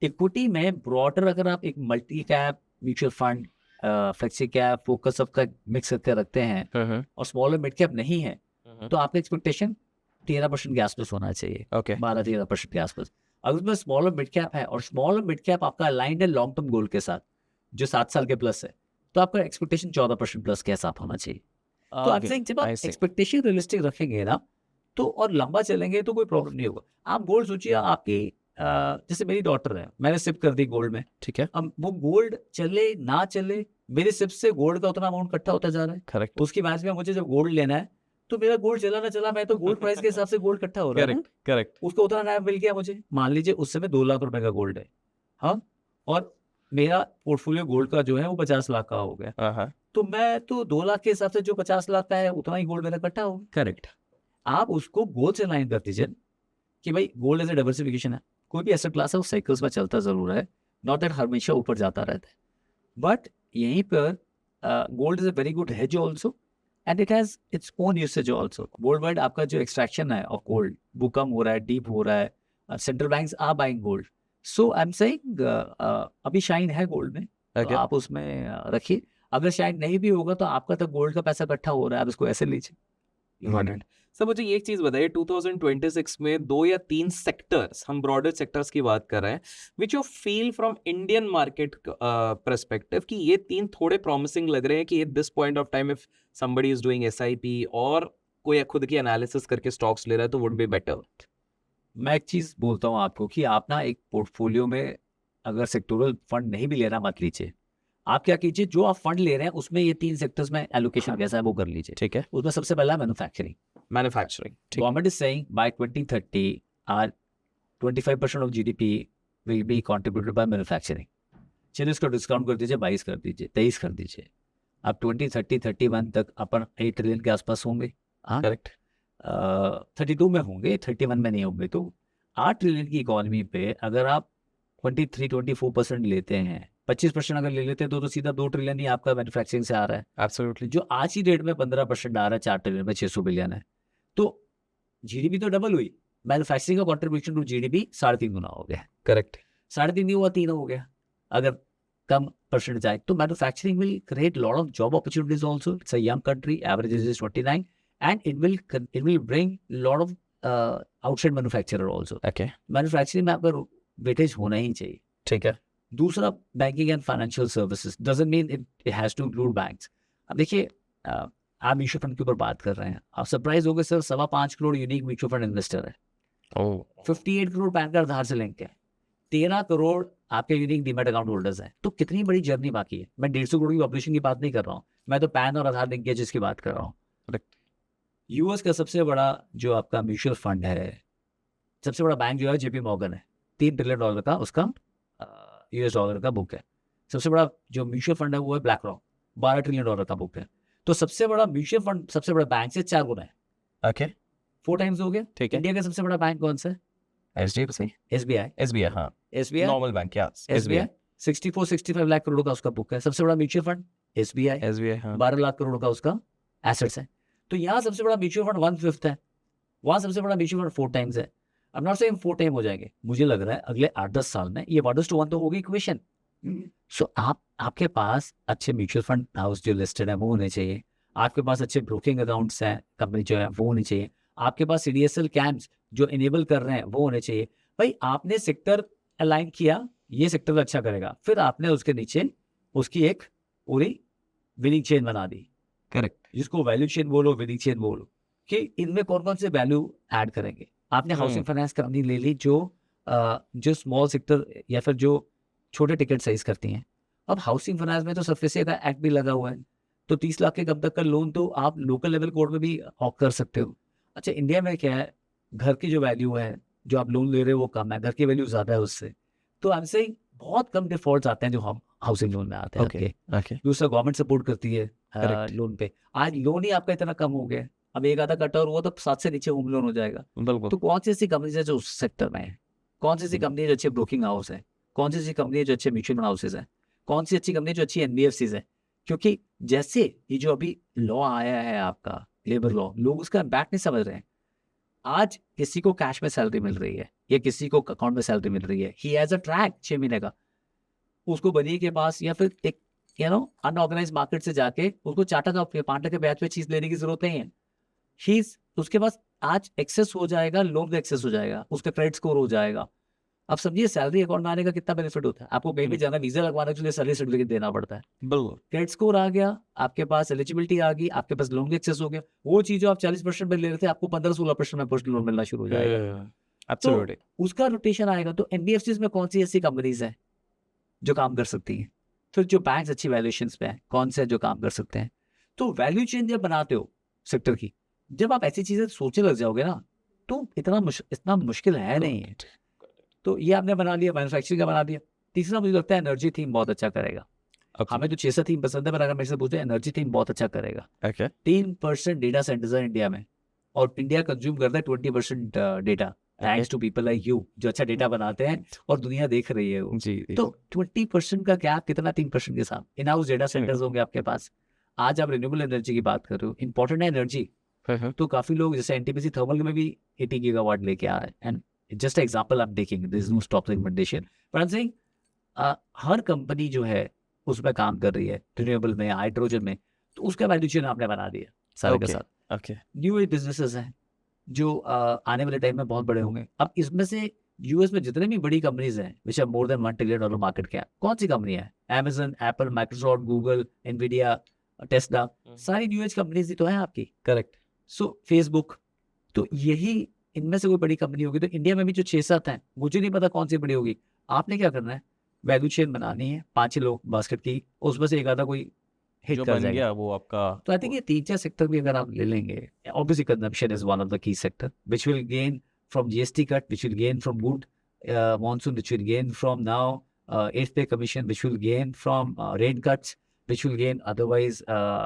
इक्विटी में ब्रॉडर अगर आप एक multi cap, mutual fund, flexi cap, focus सबका मिक्स करके रखते हैं, और स्मॉलर मिड कैप नहीं है, तो आपका एक्सपेक्टेशन 13% के आसपास होना चाहिए, ओके। 12-13% के आसपास। अगर उसमें स्मॉलर मिड कैप है, और स्मॉलर मिड कैप आपका अलाइंड है लॉन्ग टर्म गोल के साथ, जो 7 साल के प्लस है, तो आपका एक्सपेक्टेशन 14% प्लस के हिसाब होना चाहिए। तो आप जब आप एक्सपेक्टेशन रियलिस्टिक रखेंगे ना, तो और लंबा चलेंगे तो कोई प्रॉब्लम नहीं होगा। आप गोल्ड सोचिए, आपकी जैसे मेरी डॉटर है, मैंने सिप कर दी गोल्ड में, ठीक है। अब वो गोल्ड चले ना चले, मेरे सिप से गोल्ड का उतना अमाउंट इकट्ठा होता जा रहा है। करेक्ट। उसकी मैच में मुझे जब गोल्ड लेना है, तो मेरा गोल्ड चला ना चला, मैं तो गोल्ड प्राइस के हिसाब से गोल्ड इकट्ठा हो रहा है। करेक्ट। करेक्ट। उसको उतना नया मिल गया मुझे, मान लीजिए उस समय 2 लाख रुपए का गोल्ड है, हाँ, और मेरा पोर्टफोलियो गोल्ड का जो है वो 50 लाख का हो गया, तो मैं तो 2 लाख के हिसाब से जो 50 लाख का है उतना ही गोल्ड मेरा इकट्ठा होगा। करेक्ट। आप उसको गोल्ड से लाइन कर दीजिए कि भाई गोल्ड एज ए डाइवर्सिफिकेशन है, कोई भी एसेट क्लास है वो साइकिल्स में चलता जरूर है, नॉट दैट हमेशा ऊपर जाता रहता है, बट यहीं पर gold is a very good hedge also. And it has its own usage also. World wide आपका जो एक्सट्रैक्शन है ऑफ गोल्ड वो कम हो रहा है, डीप हो रहा है, central banks are buying gold. So I am saying अभी शाइन है गोल्ड में, तो Okay. आप उसमें रखिए। अगर शाइन नहीं भी होगा तो आपका तो गोल्ड का पैसा इकट्ठा हो रहा है, आप इसको ऐसे लीजिए। Got it. सर मुझे ये एक चीज बताइए, 2026 में 2 या 3 सेक्टर्स, हम ब्रॉडर सेक्टर्स की बात कर रहे हैं, which you feel from Indian market perspective कि ये 3 थोड़े प्रॉमिसिंग लग रहे हैं कि eight this point of time if somebody is doing SIP और कोई खुद की एनालिसिस करके स्टॉक्स ले रहा है तो वुड बी बेटर। मैं एक चीज बोलता हूँ आपको कि आप ना एक पोर्टफोलियो में अगर सेक्टोरल फंड नहीं भी लेना मत लीजिए। आप क्या कीजिए, जो आप फंड ले रहे हैं उसमें ये 3 सेक्टर्स में एलोकेशन कैसा है वो कर लीजिए। ठीक है, उसमें सबसे पहला मैन्युफैक्चरिंग। मैन्युफैक्चरिंग, ठीक, government is saying by 2030 are 25% of GDP will be contributed by manufacturing. चलिए इसको डिस्काउंट कर दीजिए, 22 कर दीजिए, 23 कर दीजिए। अब 2030 31 तक अपन 8 ट्रिलियन के आसपास होंगे। हाँ, करेक्ट, 32 में होंगे, 31 में नहीं होंगे। तो 8 ट्रिलियन की इकोनॉमी पे अगर आप 23-24% लेते हैं, 25% अगर ले लेते हैं तो सीधा 2 ट्रिलियन ही आपका मैन्युफैक्चरिंग से आ रहा है। एब्सोल्युटली, जो आज ही डेट में 15% आ रहा है 4 ट्रिलियन में, 600 बिलियन है। तो जीडीपी तो डबल हुई, मैन्युफैक्चरिंग का कंट्रीब्यूशन टू जीडीपी 3.5 गुना हो गया। करेक्ट, 3.5 नहीं हुआ, 3 हो गया। अगर कम परसेंट जाए तो manufacturing will create lot of job opportunities also. It's a young country, average age is 29 and it will bring lot of outside manufacturer also. Okay, manufacturing में आपका वेटेज होना ही चाहिए। ठीक है, दूसरा, banking and financial services doesn't mean it has to include banks. अब देखिए, आप म्यूचुअल फंड के ऊपर बात कर रहे हैं, आप सरप्राइज हो गए sir, 5.25 crore unique mutual fund investor है, ओह 58 करोड़ पैन कार्ड आधार से लिंक है, 13 करोड़ आपके यूनिक डीमैट अकाउंट होल्डर्स हैं। तो कितनी बड़ी जर्नी बाकी है। मैं 150 करोड़ की पॉपुलेशन की बात नहीं कर रहा हूँ, मैं तो पैन और आधार लिंकेज की बात कर रहा हूँ। करेक्ट, यूएस का सबसे बड़ा जो आपका म्यूचुअल फंड है, सबसे बड़ा बैंक जो है जेपी मॉर्गन है, $3 ट्रिलियन का उसका यूएस डॉलर का बुक है। सबसे बड़ा जो म्यूचुअल फंड है वो है ब्लैक रॉक, $12 ट्रिलियन का बुक है। तो सबसे बड़ा म्यूचुअल फंड सबसे बड़ा बैंक से 4 गुना है। ओके, 4 टाइम्स हो गया। ठीक है, इंडिया का सबसे बड़ा बैंक कौन सा है? HDFC, SBI. एसबीआई, हाँ, एसबीआई, नॉर्मल बैंक, या एसबीआई 64-65 लाख करोड़ का उसका बुक है। सबसे बड़ा म्यूचुअल फंड एसबीआई, एसबीआई, हाँ, 12 लाख करोड़ का उसका एसेट्स है। तो यहाँ सबसे बड़ा म्यूचुअल फंड 1/5 है, वहाँ सबसे बड़ा म्यूचुअल फंड 4 टाइम्स है। I am not saying 4 time हो जाएंगे, मुझे लग रहा है अगले 8-10 साल में ये 1:1 तो होगी इक्वेशन। सो आपके पास अच्छे म्यूचुअल फंड हाउस जो लिस्टेड है वो होने चाहिए, आपके पास अच्छे ब्रोकिंग अकाउंट्स हैं कंपनी जो है वो होनी चाहिए, आपके पास सीडीएसएल कैंप्स जो इनेबल कर रहे हैं वो होने चाहिए। भाई आपने सेक्टर अलाइन किया, ये सेक्टर अच्छा करेगा, फिर आपने उसके नीचे उसकी एक पूरी विनिंग चेन बना दी, करेक्ट, जिसको वैल्यू चेन बोलो, विनिंग चेन बोलो, कि इनमें कौन कौन से वैल्यू ऐड करेंगे। आपने हाउसिंग फाइनेंस कंपनी ले ली जो स्मॉल सेक्टर या फिर जो छोटे टिकट साइज करती हैं। अब हाउसिंग फाइनेंस में तो सफिशिएंट का एक्ट भी लगा हुआ है, तो 30 लाख के कब तक का लोन तो आप लोकल लेवल कोर्ट में भी ऑफ कर सकते हो। अच्छा, इंडिया में क्या है, घर की जो वैल्यू है, जो आप लोन ले रहे हो वो कम है, घर की वैल्यू ज़्यादा है उससे। तो आई एम सेइंग बहुत कम डिफॉल्ट्स आते हैं जो हम हाउसिंग लोन में आते हैं। ओके, ओके, दूसरा, गवर्नमेंट सपोर्ट करती है Correct. लोन पे। आज लोन ही आपका इतना कम हो गया, अब एक आधा कटर हुआ तो 7 से नीचे होम लोन हो जाएगा। बिल्कुल, तो कौन सी ऐसी कंपनी है जो उस सेक्टर में है, कौन सी ऐसी कंपनी है जो अच्छे ब्रोकिंग हाउस है, कौन सी ऐसी कंपनी है जो अच्छे म्यूचुअल फंड हाउसेज है, कौन सी अच्छी कंपनी है जो अच्छी एनबीएफसीज है। क्योंकि जैसे ये जो अभी लॉ आया है आपका लेबर लॉ, लोग उसका इम्पैक्ट नहीं समझ रहे हैं। आज किसी को कैश में सैलरी मिल रही है या किसी को अकाउंट में सैलरी मिल रही है, ही हैज अ ट्रैक 6 महीने का, उसको बनी के पास या फिर एक अनऑर्गेनाइज मार्केट से जाके उसको 4 के ब्याज पे चीज लेने की जरूरत नहीं है। उसके पास आज एक्सेस हो जाएगा, लोन का एक्सेस हो जाएगा, उसका क्रेडिट स्कोर हो जाएगा। अब समझिए सैलरी अकाउंट में आने का कितना बेनिफिट होता है। आपको कहीं भी जाना, वीजा लगवाने के लिए सैलरी सर्टिफिकेट देना पड़ता है। बिल्कुल, क्रेडिट स्कोर आ गया, आपके पास एलिजिबिलिटी आ गई, आपके पास लोन का एक्सेस हो गया। वो चीज जो आप 40% में ले रहे थे, आपको 15-16% में पर्सनल लोन मिलना शुरू हो जाएगा। एब्सोल्युटली, उसका रोटेशन आएगा। तो एनबीएफसीज में कौन सी ऐसी कंपनीज हैं जो काम कर सकती हैं? फिर जो बैंक्स अच्छी वैल्यूएशंस पे हैं, कौन से जो काम कर सकते हैं? तो वैल्यू चेन जब बनाते हो सेक्टर की, जब आप ऐसी चीजें सोचने लग जाओगे ना, तो इतना मुश्किल है नहीं है। तो ये आपने बना लिया, मैन्युफैक्चरिंग का बना दिया। तीसरा, मुझे लगता है एनर्जी थीम बहुत अच्छा करेगा। हमें तो 6 थीम पसंद है, पर अगर मेरे से पूछे एनर्जी थीम बहुत अच्छा करेगा। ओके, 3% डेटा सेंटर्स है इंडिया में, और इंडिया कंज्यूम करता है 20% data, thanks to people like you जो अच्छा डेटा बनाते हैं और दुनिया देख रही है वो। जी, तो 20% का गैप कितना, 3% के साथ इन हाउस डेटा सेंटर्स होंगे आपके पास, आज आप रिन्यूएबल एनर्जी की बात कर रहे हो, इंपॉर्टेंट है एनर्जी। तो काफी लोग जैसे एनटीपीसी थर्मल में भी 80 गीगावाट लेके आ रहे हैं, and just example I am taking, this is no stop recommendation, but I am saying हर कंपनी जो है उसमें काम कर रही है रिन्यूएबल में, हाइड्रोजन में, तो उसका वैल्यू चेन आपने बना दिया सारे के ओके साथ। ओके न्यू एज बिजनेसेस हैं जो आने वाले टाइम में बहुत बड़े होंगे। अब इसमें से यूएस में जितने भी बड़ी कंपनीज हैं which are more than $1 trillion market cap, कौन सी कंपनियां हैं? Amazon, Apple, Microsoft, Google, Nvidia, Tesla, सारी न्यू एज कंपनीज ही तो हैं आपकी। करेक्ट सो फेसबुक, तो यही इनमें से कोई बड़ी कंपनी होगी। तो इंडिया में भी जो 6-7 हैं, मुझे नहीं पता कौन सी बड़ी होगी। आपने क्या करना है, वैल्यू चेन बनानी है 5 लोग बास्केट की, उसमें से एक आधा कोई हिट जो कर बन जाएगा। गया वो आपका तो आई थिंक ये 3-4 सेक्टर भी अगर आप ले लेंगे, obviously consumption is one of the key sector which will gain from GST cut, which will gain from good monsoon, which will gain from now 8th pay commission, which will gain from rate cuts, which will gain otherwise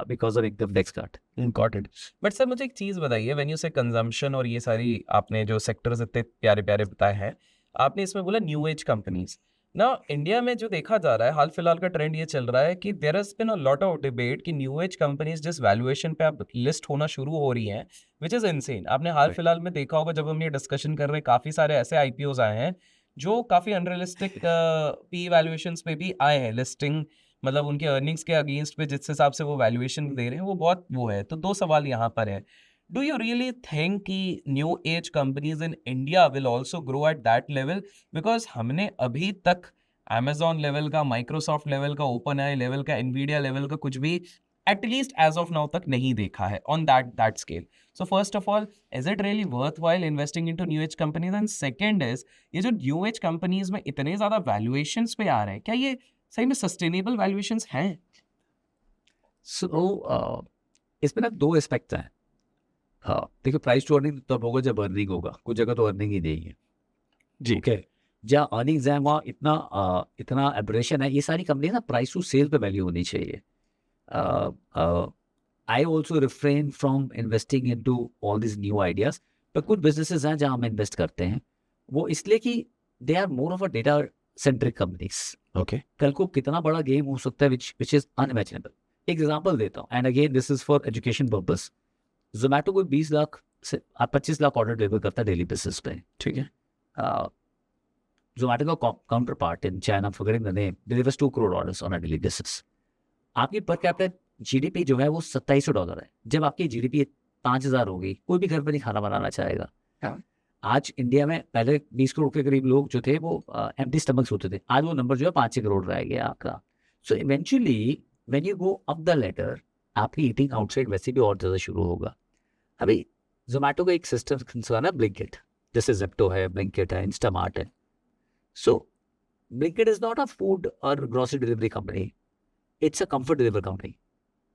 because of income tax cut. Got it. But sir मुझे एक चीज़ बताइए, when you से consumption और ये सारी आपने जो sectors इतने प्यारे प्यारे बताए हैं, आपने इसमें बोला न्यू एज कंपनीज ना। इंडिया में जो देखा जा रहा है हाल फिलहाल का ट्रेंड ये चल रहा है कि there has been a lot of debate कि न्यू एज कंपनीज जिस वैल्यूएशन पे अब लिस्ट होना शुरू हो रही हैं, विच इज़ इनसेन। आपने हाल Right. फिलहाल में देखा होगा जब हम ये डिस्कशन कर रहे हैं, काफ़ी सारे ऐसे आईपीओज आए हैं जो काफ़ी अनरियलिस्टिक पी वैल्यूएशंस पे भी आए हैं लिस्टिंग, मतलब उनके अर्निंग्स के अगेंस्ट पे जिस हिसाब से वो वैल्यूएशन दे रहे हैं वो बहुत वो है। तो 2 सवाल यहाँ पर है, डू यू रियली थिंक कि new age companies in India will also grow at that level? Because हमने अभी तक अमेजॉन लेवल का, माइक्रोसॉफ्ट लेवल का, ओपन आई लेवल का, एनवीडिया लेवल का कुछ भी एटलीस्ट एज ऑफ नाउ तक नहीं देखा है on that scale. So first of all, is it really worth while investing into new age companies? And second is, ये जो न्यू एज कंपनीज में इतने ज़्यादा वैल्यूएशंस पे आ रहे हैं, क्या ये सही में सस्टेनेबल वैल्यूएशंस हैं? So इसमें ना 2 एस्पेक्ट्स हैं। हाँ, देखिए प्राइस टू अर्निंग तब होगा जब अर्निंग होगा, कुछ जगह तो अर्निंग ही नहीं है। जी ओके, जहाँ अर्निंग्स हैं वहाँ इतना एब्रेशन है। ये सारी कंपनी ना प्राइस टू सेल पे वैल्यू होनी चाहिए। I also refrain from investing into all this new ideas, पर कुछ बिजनेसेस हैं जहाँ हम इन्वेस्ट करते हैं, वो इसलिए कि they are more of a data centric companies. Okay कल को कितना बड़ा गेम हो सकता है विच इज अनइमेजिनेबल। एग्जाम्पल देता हूँ, and again this is for education purpose. Zomato कोई 20 लाख से 25 लाख ऑर्डर डिलीवर करता है डेली बेसिस पे, ठीक है। जोमेटो का counter part in China, forgetting the name, delivers 2 crore orders on a daily basis. आपकी पर कैपिटल जीडीपी जो है वो $2700 है। जब आपकी जीडीपी 5000 होगी, कोई भी घर पर नहीं खाना बनाना चाहेगा। आज इंडिया में पहले 20 करोड़ के करीब लोग जो थे वो एम्प्टी स्टमक्स होते थे, आज वो नंबर जो है 5-6 करोड़ रह गया आपका। So eventually when you go up the ladder, आपकी ईटिंग आउटसाइड वैसे भी और ज़्यादा शुरू होगा। अभी जोमेटो का एक सिस्टम है ब्लिंकिट, जैसे जेप्टो है, ब्लिंकिट है, इंस्टामार्ट है। So Blinkit is not a food और grocery delivery company, it's a comfort deliver company.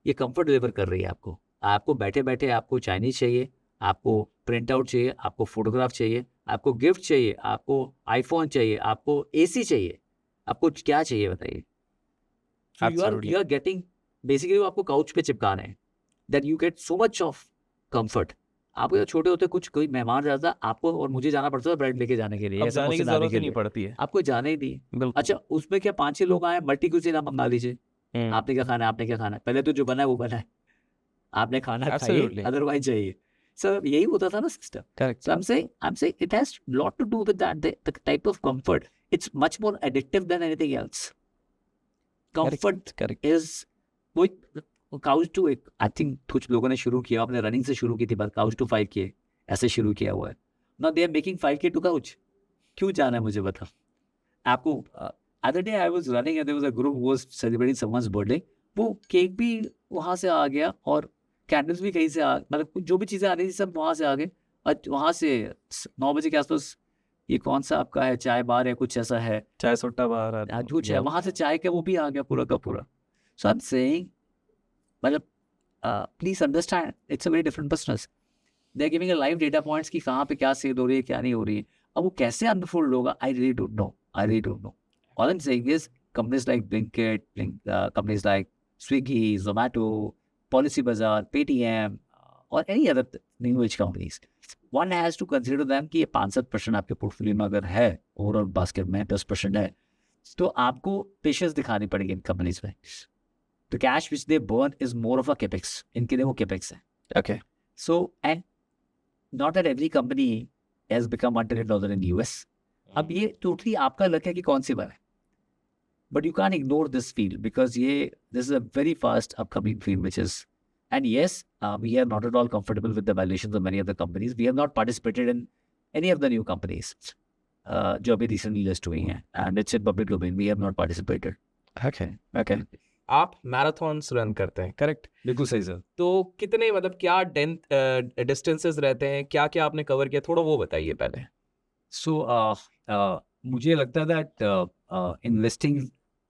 ये कंफर्ट डिलीवर कर रही है आपको। आपको बैठे बैठे आपको चाइनीज चाहिए, आपको प्रिंट आउट चाहिए, आपको फोटोग्राफ चाहिए, आपको गिफ्ट चाहिए, आपको आईफोन चाहिए, आपको एसी चाहिए, आपको क्या चाहिए बताइए। Absolutely. You are getting basically वो आपको काउच पे चिपका रहे हैं, that you get so much of comfort. आपको जब छोटे होते कुछ कोई मेहमान जाता, आपको और मुझे जाना पड़ता था ब्रेड लेके जाने के लिए, अब ऐसे जाने की मुझसे लाने जरूरत के ही नहीं लिए। पड़ती है। आपको जाने ही नहीं। बिल्कुल। अच्छा, उसमें क्या 5-6 लोग आए, मल्टी कुजीन आप मंगा लीजिए, आपने क्या खाना है, आपने क्या खाना है, पहले तो जो बना है वो बना है, आपने खाना खाइए, Absolutely. अदरवाइज चाहिए। सर यही होता था ना system. Correct. So I'm saying it has lot to do with that, the type of comfort. It's much more addictive than anything else. Comfort Correct. is वो काउच टू, एक I think कुछ लोगों ने शुरू किया, आपने रनिंग से शुरू की थी बात, काउच टू 5K ऐसे शुरू किया हुआ है। Now they are making 5K to couch. क्यों जाना है मुझे बता। आपको other day I was running and there was a group who was celebrating someone's birthday, वो केक भी वहाँ से आ गया और कैंडल्स भी कहीं से मतलब जो भी चीज़ें आ रही थी सब वहाँ से आ गए। और वहाँ से 9 बजे के आसपास, ये कौन सा आपका है, चाय बार है, कुछ ऐसा है, चाय सुट्टा बाहर कुछ है, वहाँ से चाय का वो भी आ गया पूरा का पूरा। सो आई एम सेइंग, मतलब please understand it's a very different business. They are giving a live data points कि कहाँ पे क्या सेल हो रही है, क्या नहीं हो रही है। अब वो कैसे अनफोल्ड होगा, I really don't know. All I am saying is companies like Blinkit, companies like Swiggy, Zomato, Policy Bazaar, Paytm और any other new age companies, one has to consider them कि ये 5-7% आपके पोर्टफोलियो में अगर है, ओवरऑल बास्केट में 10% है, तो आपको पेशेंस दिखानी पड़ेगी इन कंपनीज में। The cash which they burn is more of a capex, इनके लिए वो कैपेक्स है. Okay. So and not that every company has become $1 trillion in US. अब ये टोटली आपका लक है कि कौन सी बार है. But you can't ignore this field because this is a very fast upcoming field, which is, and yes, we are not at all comfortable with the valuations of many of the companies. We have not participated in any of the new companies जो अभी recently list हुई हैं, and it's in public domain. We have not participated. Okay. Okay. आप marathons run करते हैं, correct? बिल्कुल सही sir. तो कितने, मतलब क्या डिस्टेंसेस रहते हैं, क्या क्या आपने कवर किया, थोड़ा वो बताइए पहले. सो मुझे लगता है दैट इन्वेस्टिंग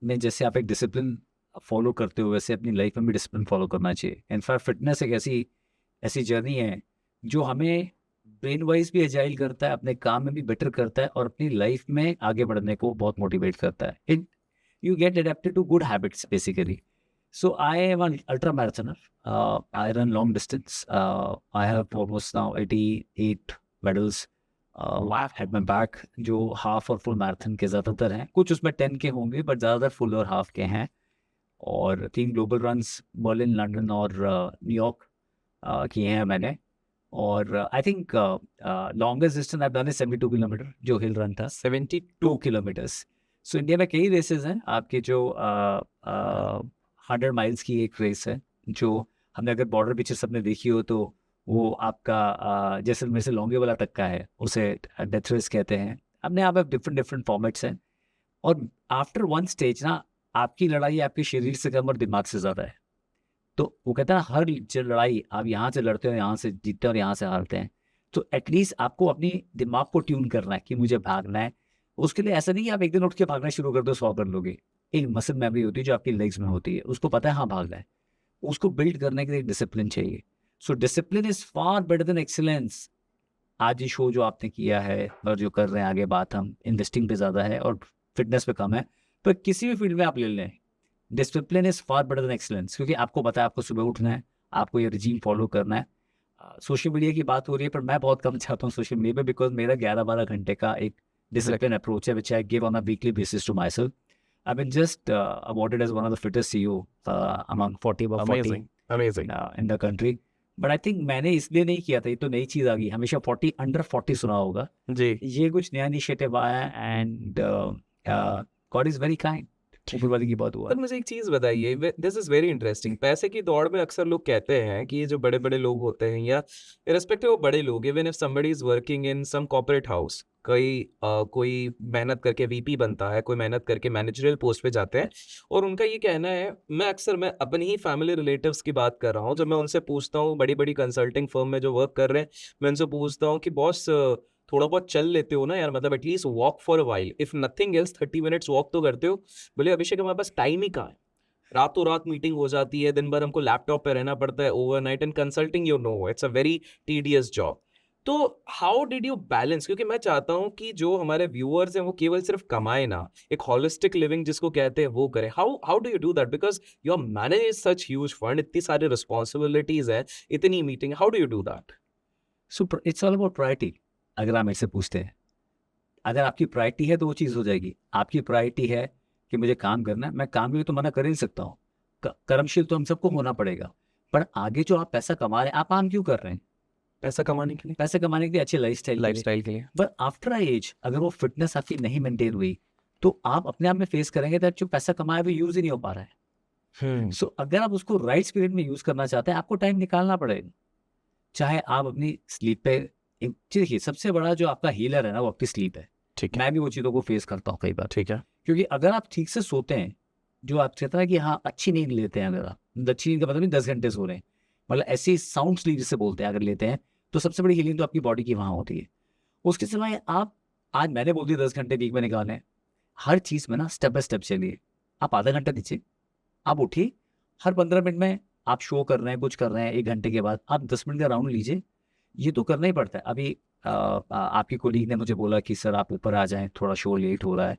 में जैसे आप एक डिसिप्लिन फॉलो करते हो, वैसे अपनी लाइफ में भी डिसिप्लिन फॉलो करना चाहिए. इनफैक्ट फिटनेस एक ऐसी जर्नी है जो हमें ब्रेन वाइज भी एजाइल करता है, अपने काम में भी बेटर करता है, और अपनी लाइफ में आगे बढ़ने को बहुत मोटिवेट करता है. It you get adapted to good habits basically. So I am an ultra marathoner. I run long distance. I have almost now 88 medals at my back, जो हाफ और फुल मैराथन के ज़्यादातर हैं. कुछ उसमें 10 के होंगे, बट ज़्यादातर फुल और हाफ के हैं. और 3 ग्लोबल रन्स बर्लिन, लंदन और न्यूयॉर्क किए हैं मैंने. और I think longest distance I done is 72 kilometre, जो हिल रन था. 72 किलोमीटर्स. सो इंडिया में कई रेसेस हैं आपके, जो 100 माइल्स की एक रेस है, जो हमने अगर बॉर्डर पिक्चर सबने देखी हो तो वो आपका जैसलमेर से लोंगेवाला तक का है, उसे डेथ रेस कहते हैं. अपने यहाँ पे डिफरेंट फॉर्मेट्स हैं. और आफ्टर वन स्टेज ना, आपकी लड़ाई आपके शरीर से कम और दिमाग से ज़्यादा है. तो वो कहता है हर लड़ाई आप यहाँ से लड़ते हो, यहाँ से जीतते हो और यहाँ से हारते हैं. तो एटलीस्ट आपको अपनी दिमाग को ट्यून करना है कि मुझे भागना है. उसके लिए ऐसा नहीं कि आप एक दिन उठ के भागना शुरू कर दो 100 कर लोगे. एक मसल मेमोरी होती है जो आपकी लेग्स में होती है, उसको पता है हाँ भागना है. उसको बिल्ड करने के लिए डिसिप्लिन चाहिए. So discipline is far better than excellence. आज ये शो जो आपने किया है और जो कर रहे हैं आगे बात, हम इन्वेस्टिंग पे ज़्यादा है और फिटनेस पे कम है, पर किसी भी फील्ड में आप ले लें, discipline is far better than excellence. क्योंकि आपको पता है आपको सुबह उठना है, आपको ये रिजीम फॉलो करना है. सोशल मीडिया की बात हो रही है, पर मैं बहुत कम चाहता हूँ सोशल मीडिया पे, बिकॉज मेरा 11-12 घंटे का एक डिसिप्लिन अप्रोच है, which I give on a weekly basis to my self. I been just awarded as one of the fittest CEO among 40 in the country. But I think मैंने इसलिए नहीं किया था, ये तो नई चीज़ आ गई. हमेशा 40 अंडर 40 सुना होगा जी. ये कुछ नया इनिशिएटिव आया है, and God is very kind. ऊपर वाले की बात हुआ. पर मुझे एक चीज़ बताइए, दिस इज़ वेरी इंटरेस्टिंग. पैसे की दौड़ में अक्सर लोग कहते हैं कि ये जो बड़े बड़े लोग होते हैं, या इरेस्पेक्टिव ऑफ बड़े लोग, even if somebody is working in some corporate house, कोई मेहनत करके VP बनता है, कोई मेहनत करके मैनेजरियल पोस्ट पे जाते हैं, और उनका ये कहना है, मैं अपनी ही फैमिली रिलेटिव्स की बात कर रहा हूँ, जब मैं उनसे पूछता हूँ, बड़ी बड़ी कंसल्टिंग फर्म में जो वर्क कर रहे हैं, मैं उनसे पूछता हूँ कि बॉस थोड़ा बहुत चल लेते हो ना यार, मतलब at least walk for a while, if nothing else 30 minutes walk तो करते हो. बोले अभिषेक हमारे पास टाइम ही कहाँ है, रातों रात मीटिंग हो जाती है, दिन भर हमको लैपटॉप पे रहना पड़ता है overnight, and consulting it's a very tedious job. तो हाउ डिड यू बैलेंस? क्योंकि मैं चाहता हूँ कि जो हमारे व्यूअर्स हैं वो केवल सिर्फ कमाए ना, एक होलिस्टिक लिविंग जिसको कहते हैं वो करें. How do you do that? Because you are manage such huge fund, इतनी सारी रिस्पॉन्सिबिलिटीज है, इतनी meeting, how do you do that? So it's all about priority. अगर आप मेरे से पूछते हैं, अगर आपकी प्रायोरिटी है तो वो चीज़ हो जाएगी. आपकी प्रायोरिटी है कि मुझे काम करना है, मैं काम के लिए तो मना कर ही नहीं सकता हूँ. कर्मशील तो हम सबको होना पड़ेगा. पर आगे जो आप पैसा कमा रहे हैं, आप काम क्यों कर रहे हैं? पैसा कमाने के लिए, पैसे कमाने के लिए, अच्छे लाइफस्टाइल के लिए. बट आफ्टर एज अगर वो फिटनेस आपकी नहीं मेंटेन हुई, तो आप अपने आप में फेस करेंगे दैट जो पैसा कमाया वो यूज ही नहीं हो पा रहा है. सो अगर आप उसको राइट स्पिरिट में यूज करना चाहते हैं, आपको टाइम निकालना पड़ेगा. चाहे आप अपनी स्लीप पे, देखिए सबसे बड़ा जो आपका हीलर है ना, वो आपकी स्लीप है. ठीक है. मैं भी वो चीज़ों को फेस करता हूँ कई बार. ठीक है. क्योंकि अगर आप ठीक से सोते हैं, जो आप कहते हैं कि हाँ अच्छी नींद लेते हैं, अगर आप अच्छी नींद का मतलब नहीं 10 घंटे सो रहे हैं, मतलब ऐसी साउंड स्लीप जिसे बोलते हैं, अगर लेते हैं, तो सबसे बड़ी हीलिंग तो आपकी बॉडी की वहाँ होती है. उसके सिवाय आप, आज मैंने बोल दिया 10 घंटे वीक में निकालें, हर चीज़ में ना स्टेप बाय स्टेप चलिए. आप आधा घंटा दीजिए, आप उठिए, हर 15 मिनट में आप शो कर रहे हैं, कुछ कर रहे हैं, 1 घंटे के बाद आप 10 मिनट का राउंड लीजिए. ये तो करना ही पड़ता है. अभी आपकी कोलीग ने मुझे बोला कि सर आप ऊपर आ जाएं, थोड़ा शो लेट हो रहा है.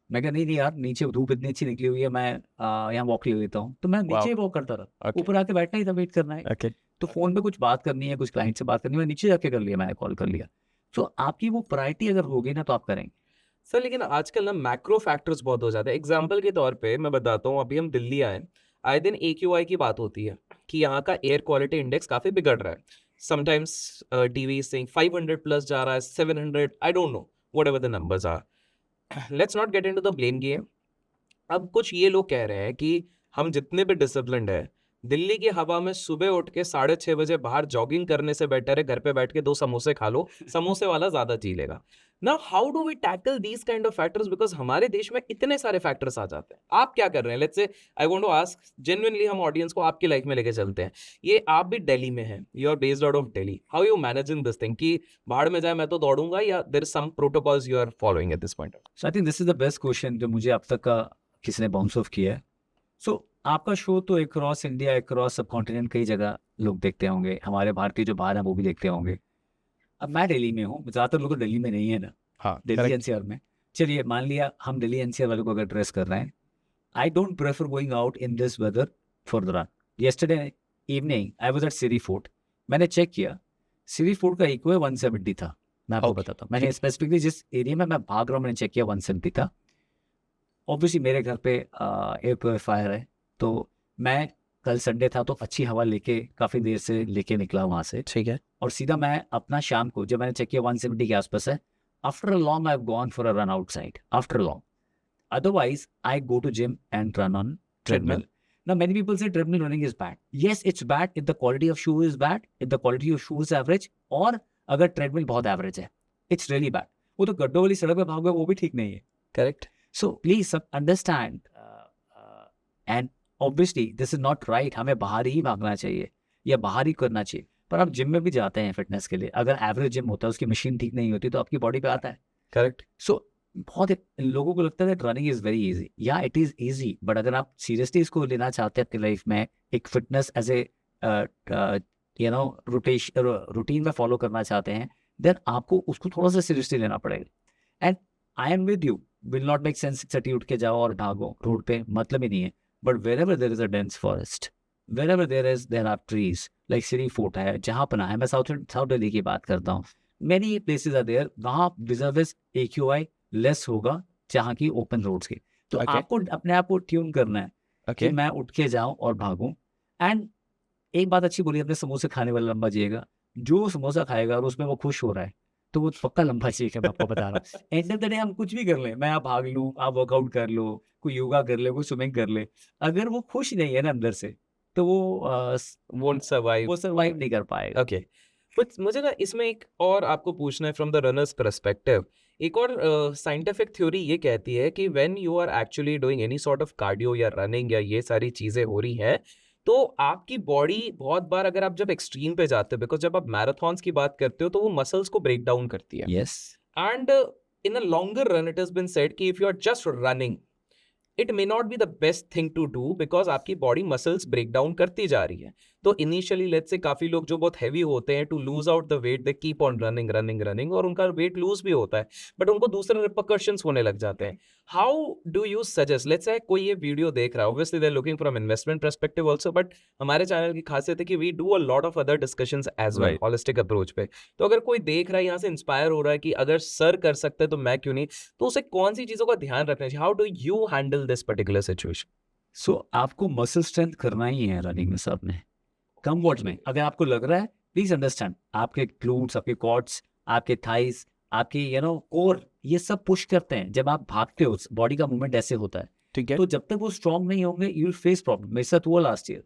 मैं कहा नहीं यार, नीचे धूप इतनी अच्छी निकली हुई है, मैं यहाँ वॉक ले लेता हूँ. तो मैं नीचे वॉक करता रहा. ऊपर आके बैठना ही था, वेट करना है. तो फोन पे कुछ बात करनी है, कुछ क्लाइंट से बात करनी है, मैं नीचे जाके कर लिया, मैंने कॉल कर लिया. तो आपकी वो प्रायोरिटी अगर होगी ना, तो आप करेंगे. सर लेकिन आजकल ना मैक्रो फैक्टर्स बहुत हो जाते हैं. एग्जाम्पल के तौर पे मैं बताता हूँ, अभी हम दिल्ली आए, आए दिन AQI की बात होती है कि यहाँ का एयर क्वालिटी इंडेक्स काफी बिगड़ रहा है. समटाइम्स टीवी सेइंग 500 प्लस जा रहा है, 700, I don't know, whatever the numbers are. Let's not get into the blame game. अब कुछ ये लोग कह रहे हैं कि हम जितने भी डिसिप्लिन्ड है, दिल्ली की हवा में सुबह उठ के 6:30 बजे बाहर जॉगिंग करने से बेटर है घर पे बैठ के 2 समोसे खा लो, समोसे वाला ज्यादा जी लेगा. Now how do we tackle these kind of factors, because हमारे देश में इतने सारे फैक्टर्स आ जाते हैं. आप क्या कर रहे हैं? Let's say I want to ask genuinely, हम ऑडियंस को आपकी लाइफ में लेके चलते हैं. ये आप भी दिल्ली में हैं, you are based out of Delhi, how you managing this thing कि बाहर में जाए मैं तो दौड़ूंगा, या there is some protocols you are following at this point? So I think this is the best question जो मुझे अब तक का किसी ने बाउंस ऑफ किया है. सो आपका शो तो अक्रॉस इंडिया, अक्रॉस सब कॉन्टिनेंट कई जगह लोग देखते होंगे, हमारे भारतीय जो बाहर हैं वो भी देखते होंगे. अब मैं दिल्ली में हूँ, ज़्यादातर लोग तो दिल्ली में नहीं है ना, हाँ, दिल्ली एनसीआर में. चलिए मान लिया हम दिल्ली एनसीआर वालों को अगर ड्रेस कर रहे हैं, I don't prefer going out in this weather for the run. Yesterday evening I was at Siri Fort. मैंने चेक किया, सिरी फोर्ट का इको 170 था. मैं आपको Okay. बताता हूँ, मैंने स्पेसिफिकली जिस एरिया में मैं भाग रहा हूँ मैंने चेक किया 170 था. ऑब्वियसली मेरे घर पे एयर प्योरीफायर है, तो मैं कल संडे था तो अच्छी हवा लेके काफ़ी देर से लेके निकला वहाँ से, ठीक है. और सीधा मैं अपना शाम को जब मैंने चेक किया 170 के आसपास है. After a long I have gone for a run outside after long. Otherwise I go to gym and run on treadmill. Now many people say treadmill running is bad. Yes, it's bad if the quality of shoe is bad, if the quality of shoe is average, और अगर treadmill बहुत average है, it's really bad. वो तो गड्ढों वाली सड़क पे भागोगे वो भी ठीक नहीं है. Correct. So please understand, and obviously this is not right. हमें बाहर ही भागना चाहिए या बाहर ही करना चाहिए. पर आप जिम में भी जाते हैं फिटनेस के लिए, अगर एवरेज जिम होता है उसकी मशीन ठीक नहीं होती तो आपकी बॉडी पे आता है. करेक्ट. सो बहुत लोगों को लगता है रनिंग इज वेरी इजी. या इट इज इजी, बट अगर आप सीरियसली इसको लेना चाहते हैं अपनी लाइफ में, एक fitness as a you know routine में फॉलो करना चाहते हैं, देन आपको उसको थोड़ा सा सीरियसली लेना पड़ेगा. And I am with you, will not make sense सटी उठ के जाओ और भागो रोड पे, मतलब ही नहीं है. But wherever there is a dense forest, wherever there are trees, like Siri Fort है, जहाँ पना है, मैं साउथ दिल्ली की बात करता हूँ, मेनी प्लेसेज आर देयर, वहाँ रिजर्विस AQI लेस होगा जहाँ की ओपन रोड्स की. तो Okay. आपको अपने आप को ट्यून करना है कि मैं उठ के जाऊं और भागूं. एंड एक बात अच्छी बोली, अपने समोसे खाने वाला लंबा जिएगा. जो समोसा खाएगा और उसमें वो खुश हो रहा है तो वो पक्का लंबा जिएगा. मैं आपको बता रहा हूँ. एंड ऑफ द डे हम कुछ भी कर लें, मैं आप भाग लूँ, आप वर्कआउट कर लो, कोई योगा कर ले, कोई स्विमिंग कर ले, अगर वो खुश नहीं है ना अंदर से, तो वो वोंट सर्वाइव. वो सर्वाइव नहीं कर पाएगा. ओके. बट मुझे ना इसमें एक और आपको पूछना है फ्रॉम द रनर्स पर्सपेक्टिव. एक और साइंटिफिक थ्योरी ये कहती है कि when you are actually doing any sort of cardio या रनिंग या ये सारी चीजें हो रही हैं, तो आपकी बॉडी बहुत बार, अगर आप जब एक्सट्रीम पे जाते हो, बिकॉज जब आप मैराथन्स की बात करते हो तो वो मसल्स को ब्रेक डाउन करती है. Yes. And in a longer run it has been said कि if you are just running, it may not be the best thing to do, because आपकी बॉडी मसल्स ब्रेक डाउन करती जा रही है. तो initially let's say काफी लोग जो बहुत हैवी होते हैं, to lose out the weight they keep on running running running, और उनका वेट लूज भी होता है, बट उनको दूसरे रिपरकशंस होने लग जाते हैं. How do you suggest, let's say कोई ये वीडियो देख रहा है, obviously they are looking from investment perspective also, but हमारे चैनल की खासियत है कि we do a lot of other discussions as well, Right. Holistic approach पे. तो अगर कोई देख रहा है, यहाँ से इंस्पायर हो रहा है कि अगर सर कर सकते हैं तो मैं क्यों नहीं, तो उसे कौन सी चीजों का ध्यान रखना चाहिए? How do you handle this particular situation? So आपको मसल स्ट्रेंथ करना ही है रनिंग में, सब में, कम वर्ड्स में. अगर आपको लग रहा है, प्लीज अंडरस्टैंड, आपके ग्लूट्स, आपके क्वाड्स, आपके थाइस, आपकी कोर, ये सब पुश करते हैं. जब आप भागते हो बॉडी का मूवमेंट ऐसे होता है. ठीक है. तो जब तक वो स्ट्रॉन्ग नहीं होंगे, यू विल फेस प्रॉब्लम. मेरे साथ हुआ last year.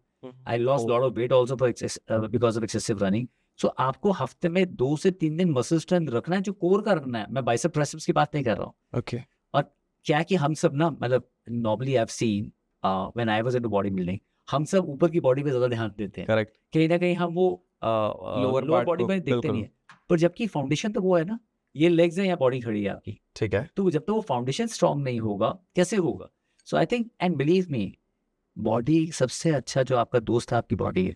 I lost lot of weight also because of excessive running. So आपको हफ्ते में 2 से 3 दिन मसल स्ट्रेंथ रखना है, जो कोर का रखना है. मैं बाइसेप ट्राइसेप्स की बात नहीं कर रहा हूँ. ओके. और क्या कि हम सब ना, मतलब normally I have scene when I was into body building, हम सब ऊपर की बॉडी पे ज्यादा ध्यान देते हैं. करेक्ट. कहीं ना कहीं हम वो लोअर लोअर बॉडी को पे देखते बिल्कुल. नहीं है. पर जबकि फाउंडेशन तो वो है ना, ये लेग्स है या बॉडी खड़ी है आपकी, ठीक है. तो जब तक वो फाउंडेशन स्ट्रांग नहीं होगा कैसे होगा? So I think, and believe me, body सबसे अच्छा जो आपका दोस्त है आपकी बॉडी है.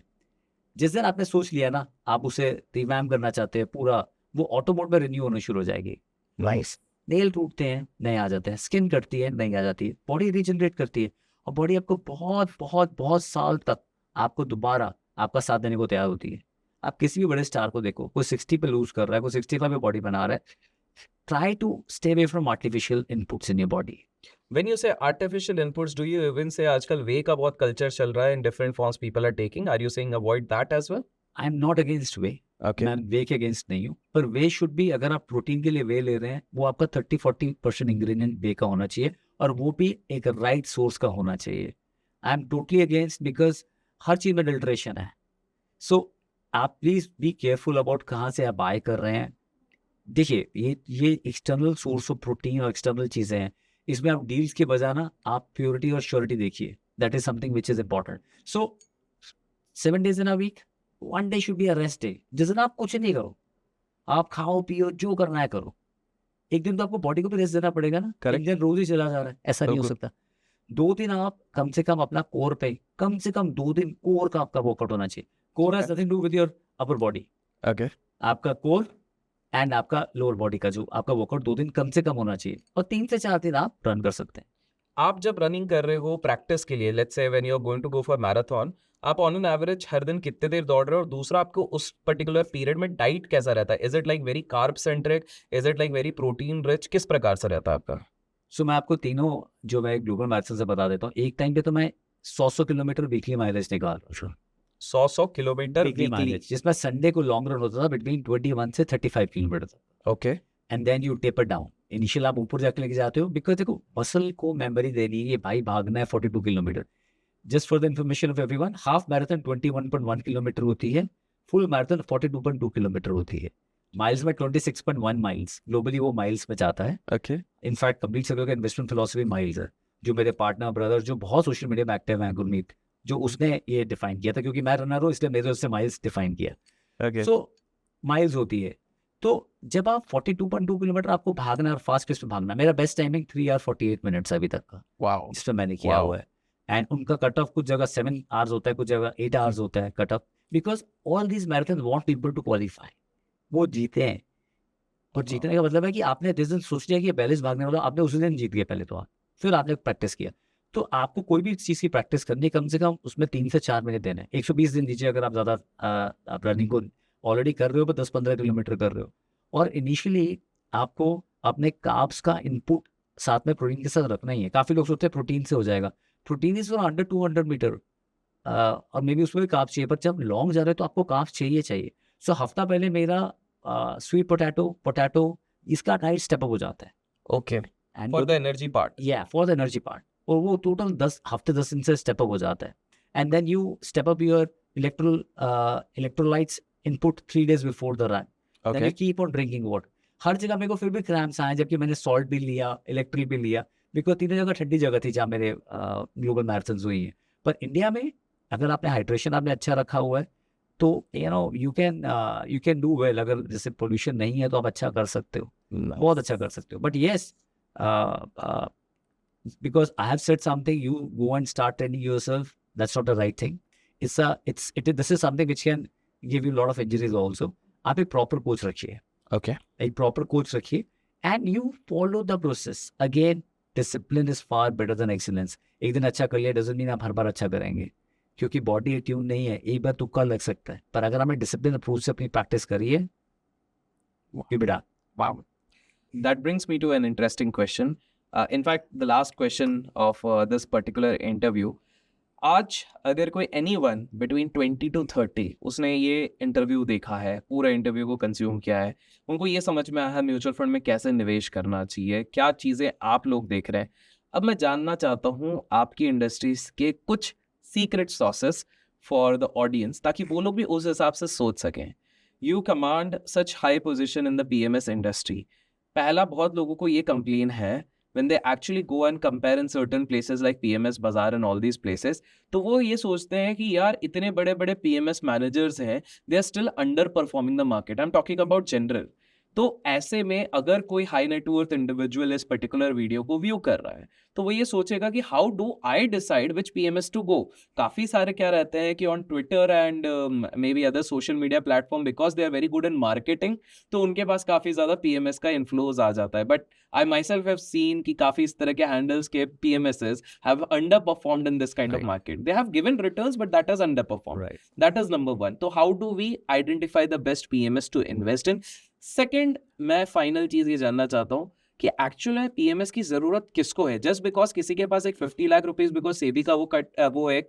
जिस दिन आपने सोच लिया ना आप उसे रिवैम्प करना चाहते हैं पूरा, वो ऑटो मोड में रिन्यू होना शुरू हो जाएगी. राइस, नेल टूटते हैं, नए आ जाते हैं, स्किन कटती है, नई आ जाती है, बॉडी रीजनरेट करती है, और बॉडी आपको बहुत बहुत बहुत साल तक आपको दोबारा आपका साथ देने को तैयार होती है. आप किसी भी बड़े स्टार को देखो, कोई 60 पे लूज कर रहा है, कोई 65 पे बॉडी बना रहा है. Try to stay away from artificial inputs in your body. When you say artificial inputs, do you even say आजकल वे का बहुत कल्चर चल रहा है in different forms people are taking? Are you saying avoid that as well? I am not against way, Okay. मैं वे के against नहीं हूँ, पर वे शुड बी, अगर आप प्रोटीन के लिए वे ले रहे हैं वो आपका 30-40% इंग्रेडिएंट वे का होना चाहिए, और वो भी एक राइट सोर्स का होना चाहिए. I am totally against, because हर चीज में अडल्ट्रेशन है. सो आप प्लीज बी केयरफुल अबाउट कहाँ से आप बाय कर रहे हैं. देखिए ये एक्सटर्नल सोर्स ऑफ प्रोटीन और एक्सटर्नल चीजें हैं, इसमें आप डील्स के बजाय ना आप प्योरिटी और श्योरिटी देखिए. That is something which is important. So 7 days in a week, 1 day should be a rest day. जिस दिन आप कुछ नहीं करो, आप खाओ पियो जो करना है करो. एक दिन तो आपको बॉडी को भी रेस्ट देना पड़ेगा ना. Correct. एक दिन रोज ही चला जा रहा है, ऐसा नहीं हो बिल्कुल. सकता. 2 दिन आप कम से कम अपना कोर पे, कम से कम 2 दिन कोर का आपका वर्कआउट होना चाहिए. Core has nothing to do with your upper body. Okay. आपका कोर एंड आपका लोअर बॉडी का जो आपका वर्कआउट 2 दिन कम से कम होना चाहिए, और 3 से 4 दिन आप रन कर सकते हैं. आप जब रनिंग कर रहे हो प्रैक्टिस के लिए, let's say when you are going to go for marathon, आप ऑन एन एवरेज हर दिन कितने देर दौड़ रहे हो, और दूसरा आपको उस पर्टिकुलर पीरियड में डाइट कैसा रहता है? Is it like very carb centric, is it like very protein rich, किस प्रकार से रहता है आपका? सो मैं आपको तीनों जो मैं ग्लोबल मैराथन से बता देता हूँ. एक टाइम पे तो मैं 100 किलोमीटर वीकली माइलेज निकाल रहा हूँ. 100 किलोमीटर वीकली वीकली. माइलेज, जिसमें संडे को लॉन्ग रन होता था बिटवीन 21 से 35 किलोमीटर तक. Okay. And then you taper down. Initial आप ऊपर जाके लेके जाते हो, बिकॉज देखो मसल को मेमोरी देनी है, ये भाई भागना है 42 kilometre. Just for the information of everyone, half marathon 21.1 kilometre होती है, फुल मैराथन 42.2 किलोमीटर होती है. माइल्स में 26.1 माइल्स, ग्लोबली वो माइल्स में जाता है. ओके. इनफैक्ट कंप्लीट सर्कल का इन्वेस्टमेंट फिलॉसफी माइल्स है, जो मेरे पार्टनर ब्रदर जो बहुत सोशल मीडिया में एक्टिव हैं, गुरमीत, जो उसने ये डिफाइन किया था, क्योंकि मैं रनर हूँ इसलिए मेरे उससे माइल्स डिफाइन किया. ओके. सो माइल्स होती है. तो जब आप 42.2 किलोमीटर आपको भागना है और फास्ट पेस पे भागना, मेरा बेस्ट टाइमिंग 3 hour 48 minutes अभी तक का, वाओ. जिस पे मैंने किया Wow. हुआ है. एंड उनका कट ऑफ कुछ जगह 7 hours होता है, कुछ जगह 8 hours होता है cut off, because all these marathon want people to qualify. वो जीते हैं, और जीतने का मतलब है कि आपने जिस दिन सोच लिया कि ये बैलेंस भागने वाला, आपने उसी दिन जीत गया पहले तो आप, फिर आपने प्रैक्टिस किया. तो आपको कोई भी चीज़ की प्रैक्टिस करनी है, कम से कम उसमें 3 से 4 महीने देने हैं. 120 दिन दीजिए अगर आप ज़्यादा आप रनिंग को ऑलरेडी कर रहे हो, पर 10-15 किलोमीटर कर रहे हो. और इनिशियली आपको अपने कार्ब्स का इनपुट साथ में प्रोटीन के साथ रखना ही है. काफ़ी लोग सोचते हैं प्रोटीन से हो जाएगा. Protein is for under 200 metre, और मे बी उसमें भी कार्ब्स चाहिए, पर जब लॉन्ग जा रहे हो तो आपको कार्ब्स चाहिए. सो हफ्ता पहले मेरा स्वीट पोटैटो इसका डाइट स्टेप अप हो जाता है. Okay. And for the energy part. For the energy part, और वो टोटल 10 दिन से स्टेप अप हो जाता है. And then you step up your electrolytes input 3 days before the run. Then okay. you keep on drinking water. हर जगह मेरे को फिर भी क्रैम्प्स आए, जबकि मैंने सॉल्ट भी लिया, इलेक्ट्रिक भी लिया, बिकॉज तीनों जगह ठंडी जगह थी जहाँ मेरे ग्लोबल मैराथन हुई हैं. पर इंडिया में अगर आपने हाइड्रेशन आपने अच्छा रखा हुआ है, तो यू कैन डू वेल. अगर जैसे पोल्यूशन नहीं है तो आप अच्छा कर सकते हो, बहुत अच्छा कर सकते हो. But yes, because I have said something, you go and start training yourself, that's not the right thing. This is something which can give you lot of injuries also. आप एक प्रॉपर कोच रखिए, okay. एक proper coach रखिए, and you follow the process. Again discipline is far better than excellence. एक दिन अच्छा कर लिया डजंट मीन आप हर बार अच्छा करेंगे, क्योंकि बॉडी ट्यून नहीं है. एक बार तुक्का लग सकता है, पर अगर आपने डिसिप्लिन अप्रोच से अपनी प्रैक्टिस करी है, बेटा. Wow. That brings me to an interesting question. In fact, the last question of this particular interview. आज अगर कोई anyone between 20 to 30 उसने ये इंटरव्यू देखा है, पूरा इंटरव्यू को कंज्यूम किया है, उनको ये समझ में आया है म्यूचुअल फंड में कैसे निवेश करना चाहिए, क्या चीज़ें आप लोग देख रहे हैं. अब मैं जानना चाहता हूँ आपकी इंडस्ट्रीज के कुछ secret sauces for the audience, ताकि वो लोग भी उस हिसाब से सोच सकें. You command such high position in the PMS industry. पहला, बहुत लोगों को ये कंप्लेन है when they actually go and compare in certain places like PMS Bazaar and all these places, तो वो ये सोचते हैं कि यार इतने बड़े बड़े PMS मैनेजर्स हैं, they are still underperforming the market. I'm talking about general. तो ऐसे में अगर कोई हाई नेटवर्थ इंडिविजुअल इस पर्टिकुलर वीडियो को व्यू कर रहा है, तो वो ये सोचेगा कि how do I decide which PMS to go. काफ़ी सारे क्या रहते हैं कि on Twitter and may be other social media platform, because they are very good in marketing, तो उनके पास काफ़ी ज़्यादा PMS का इन्फ्लोज आ जाता है. But I my self have seen कि काफ़ी इस तरह के हैंडल्स के PMSs have under performed in this kind of Right. Market. They have given returns but that is under perform. Right. That is number one. तो how do we identify the best PMS to invest in? Second, मैं final चीज़ ये जानना चाहता हूँ कि actual में PMS की जरूरत किसको है, जस्ट बिकॉज किसी के पास एक 50 लाख रुपीस, बिकॉज सेबी का वो एक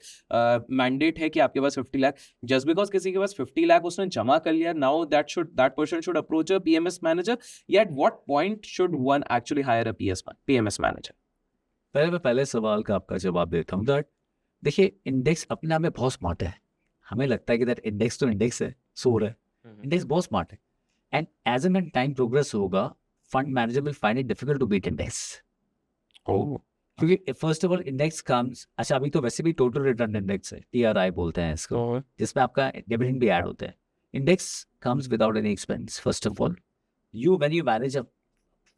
मैंडेट है कि आपके पास 50 लाख, जस्ट बिकॉज किसी के पास 50 लाख उसने जमा कर लिया, now that person should approach a PMS manager, या at what point should one actually hire a PMS manager? मैं पहले सवाल का आपका जवाब देता हूँ दैट देखिए इंडेक्स अपने आप में बहुत स्मार्ट है। हमें लगता है कि दैट इंडेक्स तो इंडेक्स है, सो है, इंडेक्स बहुत स्मार्ट है। And as an time progress होगा fund manager will find it difficult to beat index. क्योंकि first of all index comes, अच्छा अभी तो वैसे भी टोटल रिटर्न इंडेक्स है, टीआरआई बोलते हैं इसको, जिसमें आपका डिविडेंड भी ऐड होता है। Index comes without any expense. First of all when you manage a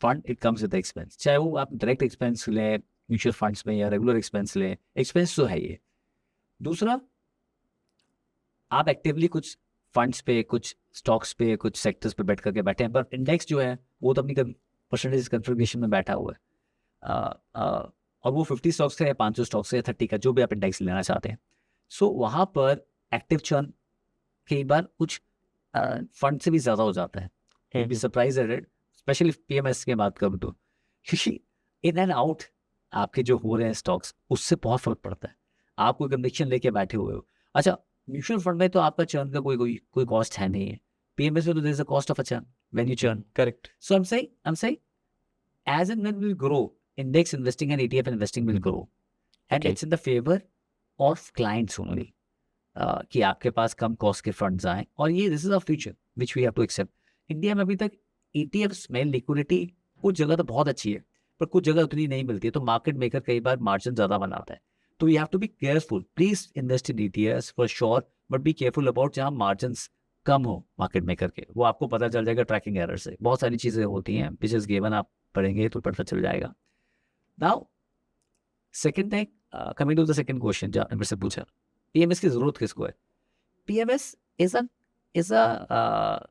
fund it comes with expense, चाहे वो आप डायरेक्ट एक्सपेंस लें म्यूचुअल फंड्स में या रेगुलर एक्सपेंस लें, एक्सपेंस तो है ये। दूसरा, आप एक्टिवली कुछ फंड्स पे, कुछ स्टॉक्स पे, कुछ सेक्टर्स पे बैठ करके बैठे हैं, पर इंडेक्स जो है वो तो अपनी परसेंटेज कन्फिगरेशन में बैठा हुआ है, और वो 50 स्टॉक्स का या 500 स्टॉक्स का या 30 का, जो भी आप इंडेक्स लेना चाहते हैं। सो वहाँ पर एक्टिव चर्न कई बार कुछ फंड से भी ज़्यादा हो जाता है। Be surprise at it, specially PMS की बात करूँ तो, क्योंकि इन एंड आउट आपके जो हो रहे हैं स्टॉक्स, उससे बहुत फर्क पड़ता है। आप कोई कन्विक्शन लेके बैठे हुए हो, अच्छा म्यूचुअल फंड में तो आपका चर्न का कोई कॉस्ट है नहीं है, पीएमएस में तो there is a cost of a churn when you churn. Correct. So I am saying as and when we grow, index investing and ETF investing will grow, and Okay. it's in the favor of clients only, कि आपके पास कम cost के funds आए, और ये this is a future which we have to accept. India में अभी तक ETFs में लिक्विडिटी कुछ जगह तो बहुत अच्छी है, पर कुछ जगह उतनी नहीं मिलती है, तो मार्केट मेकर कई बार मार्जिन ज़्यादा बनाता है। तो you have to be careful, please invest in ETFs for sure, but be careful about जहाँ मार्जिन कम हो मार्केट मेकर के, वो आपको पता चल जाएगा ट्रैकिंग एरर से। बहुत सारी चीज़ें होती हैं विच इज गिवन, आप पढ़ेंगे तो पता चल जाएगा। Now second thing, coming to the second question जो आपने मेरे से पूछा, पीएमएस की जरूरत किसको है? PMS is a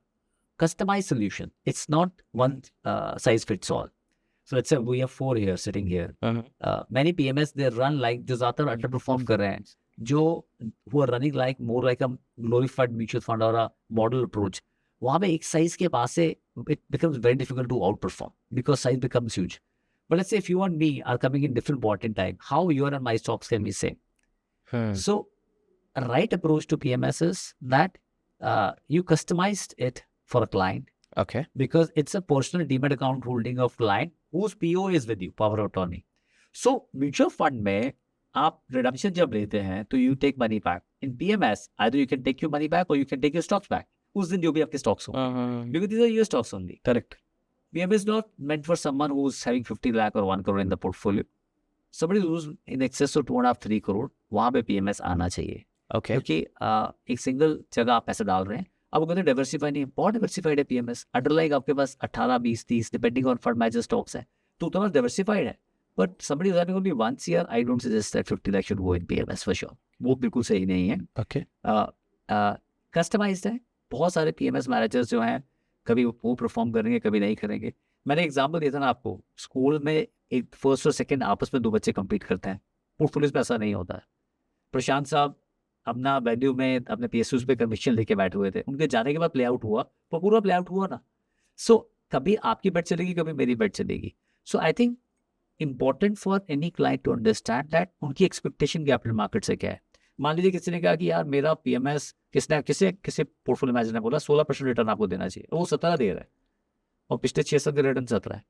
customized solution. It's not one size fits all. So let's say we have 4 here sitting here. Many PMS they run like जो ज़्यादातर underperform कर रहे हैं, जो who are running like more like a glorified mutual fund or a model approach. वहाँ पे एक size के पास से it becomes very difficult to outperform because size becomes huge. But let's say if you and me are coming in different point in time, how your and my stocks can be same. So a right approach to PMS is that you customized it for a client, Okay. because it's a personal demat account holding of client whose PO is with you, power of attorney. So mutual fund में आप redemption जब लेते हैं तो you take money back. In PMS either you can take your money back or you can take your stocks back. उस दिन जो भी आपके stocks हो, because these are your stocks only. Correct. PMS is not meant for someone who's having 50 lakh or 1 crore in the portfolio. Somebody who's in excess of 2.5-3 crore, वहाँ पे PMS आना चाहिए। Okay. क्योंकि एक सिंगल जगह आप पैसा डाल रहे हैं, अब वो कहते हैं डाइवर्सिफाई नहीं है, बहुत डाइवर्सिफाइड है पीएमएस। अंडरलाइंग आपके पास 18, 20, 30 depending on fund manager stocks है, तो उतना डाइवर्सिफाइड है। But somebody is having only once year, I don't suggest that 50 lakh should go in PMS for sure, वो बिल्कुल सही नहीं है। Okay. कस्टमाइज्ड है, बहुत सारे पीएमएस मैनेजर्स जो हैं कभी वो परफॉर्म करेंगे, कभी नहीं करेंगे। मैंने एग्जाम्पल दिया था ना आपको, स्कूल में एक फर्स्ट और सेकेंड आपस में 2 बच्चे कम्पीट करते हैं, पोर्टफोलियोज में ऐसा नहीं होता है। प्रशांत साहब अपना वैल्यू में अपने PSUs पे कमीशन लेके बैठे हुए थे, उनके जाने के बाद प्ले आउट हुआ, तो पूरा प्ले आउट हुआ ना। सो कभी आपकी बेट चलेगी, कभी मेरी बेट चलेगी। So I think important for any client to understand that उनकी एक्सपेक्टेशन कैपिटल मार्केट से क्या है। मान लीजिए किसी ने कहा कि यार मेरा PMS, किसी पोर्टफोलियो मैनेजर ने बोला 16% रिटर्न आपको देना चाहिए, वो 17 दे रहा है और पिछले 6 साल का रिटर्न 17 है।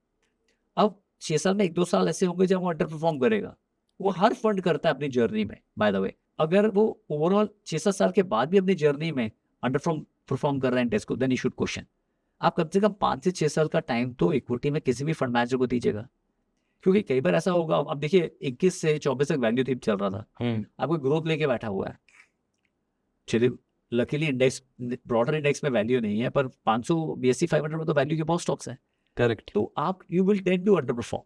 अब 6 साल में 1-2 साल ऐसे होंगे जब वो अंडर परफॉर्म करेगा। वो हर फंड करता है अपनी जर्नी में, बाय द वे। अगर वो ओवरऑल 6-7 साल के बाद भी अपनी जर्नी में अंडर परफॉर्म कर रहे हैं इंडेक्स को, देन यू शुड क्वेश्चन। आप कम से कम 5 से 6 साल का टाइम तो इक्विटी में किसी भी फंड मैनेजर को दीजिएगा, क्योंकि कई बार ऐसा होगा। अब देखिए 21 से 24 तक वैल्यू थीप चल रहा था, आपको ग्रोथ लेके बैठा हुआ है। चलिए लकीली इंडेक्स, ब्रॉडर इंडेक्स में वैल्यू नहीं है, पर 500 BSE 500 में तो वैल्यू के बहुत स्टॉक्स हैं। Correct. तो आप you will tend to underperform.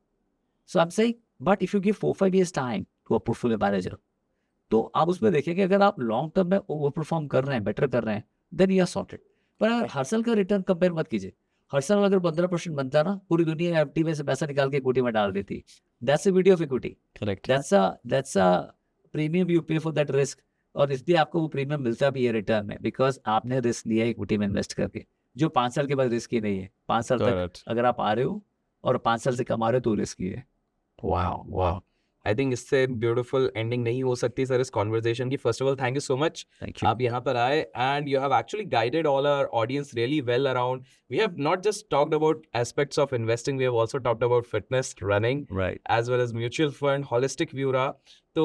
So I am saying, but if you give 4-5 years time to a portfolio manager, तो आप उसमें देखेंगे अगर आप लॉन्ग टर्म में ओवर परफॉर्म कर रहे हैं, बेटर कर रहे हैं, देन यू आर सॉर्टेड। पर अगर हर साल का रिटर्न कंपेयर मत कीजिए। हर साल अगर 15% बनता ना, पूरी दुनिया FD में से पैसा निकाल के इक्विटी में डाल देती। That's the beauty of equity, Correct. That's a premium you पे फॉर दैट रिस्क, और इसलिए आपको वो प्रीमियम मिलता भी है रिटर्न में, बिकॉज आपने रिस्क लिया है इक्विटी में इन्वेस्ट करके, जो 5 साल के बाद रिस्क ही नहीं है। 5 साल तक Correct. अगर आप आ रहे हो और 5 साल से कमा रहे हो तो रिस्की है। वाओ वाओ, आई थिंक इससे ब्यूटीफुल एंडिंग नहीं हो सकती सर इस कॉन्वर्जेशन की। First of all thank you so much, thank you. आप यहाँ पर आए and you have actually guided all our audience really well around. We have not just talked about aspects of investing, we have also talked about fitness, running, right. as well as mutual fund, holistic view रहा। तो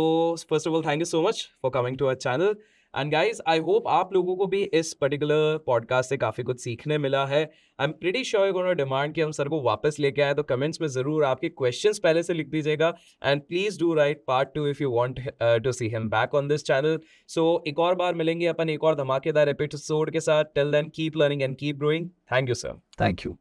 first of all thank you so much for coming to our channel and guys I hope आप लोगों को भी इस particular podcast से काफ़ी कुछ सीखने मिला है। I'm pretty sure you're gonna demand कि हम सर को वापस लेके आए, तो कमेंट्स में ज़रूर आपके questions पहले से लिख दीजिएगा and please do write part 2 if you want to see him back on this channel। So एक और बार मिलेंगे अपन एक और धमाकेदार एपिसोड के साथ। Till then keep learning and keep growing। Thank you sir। Thank you.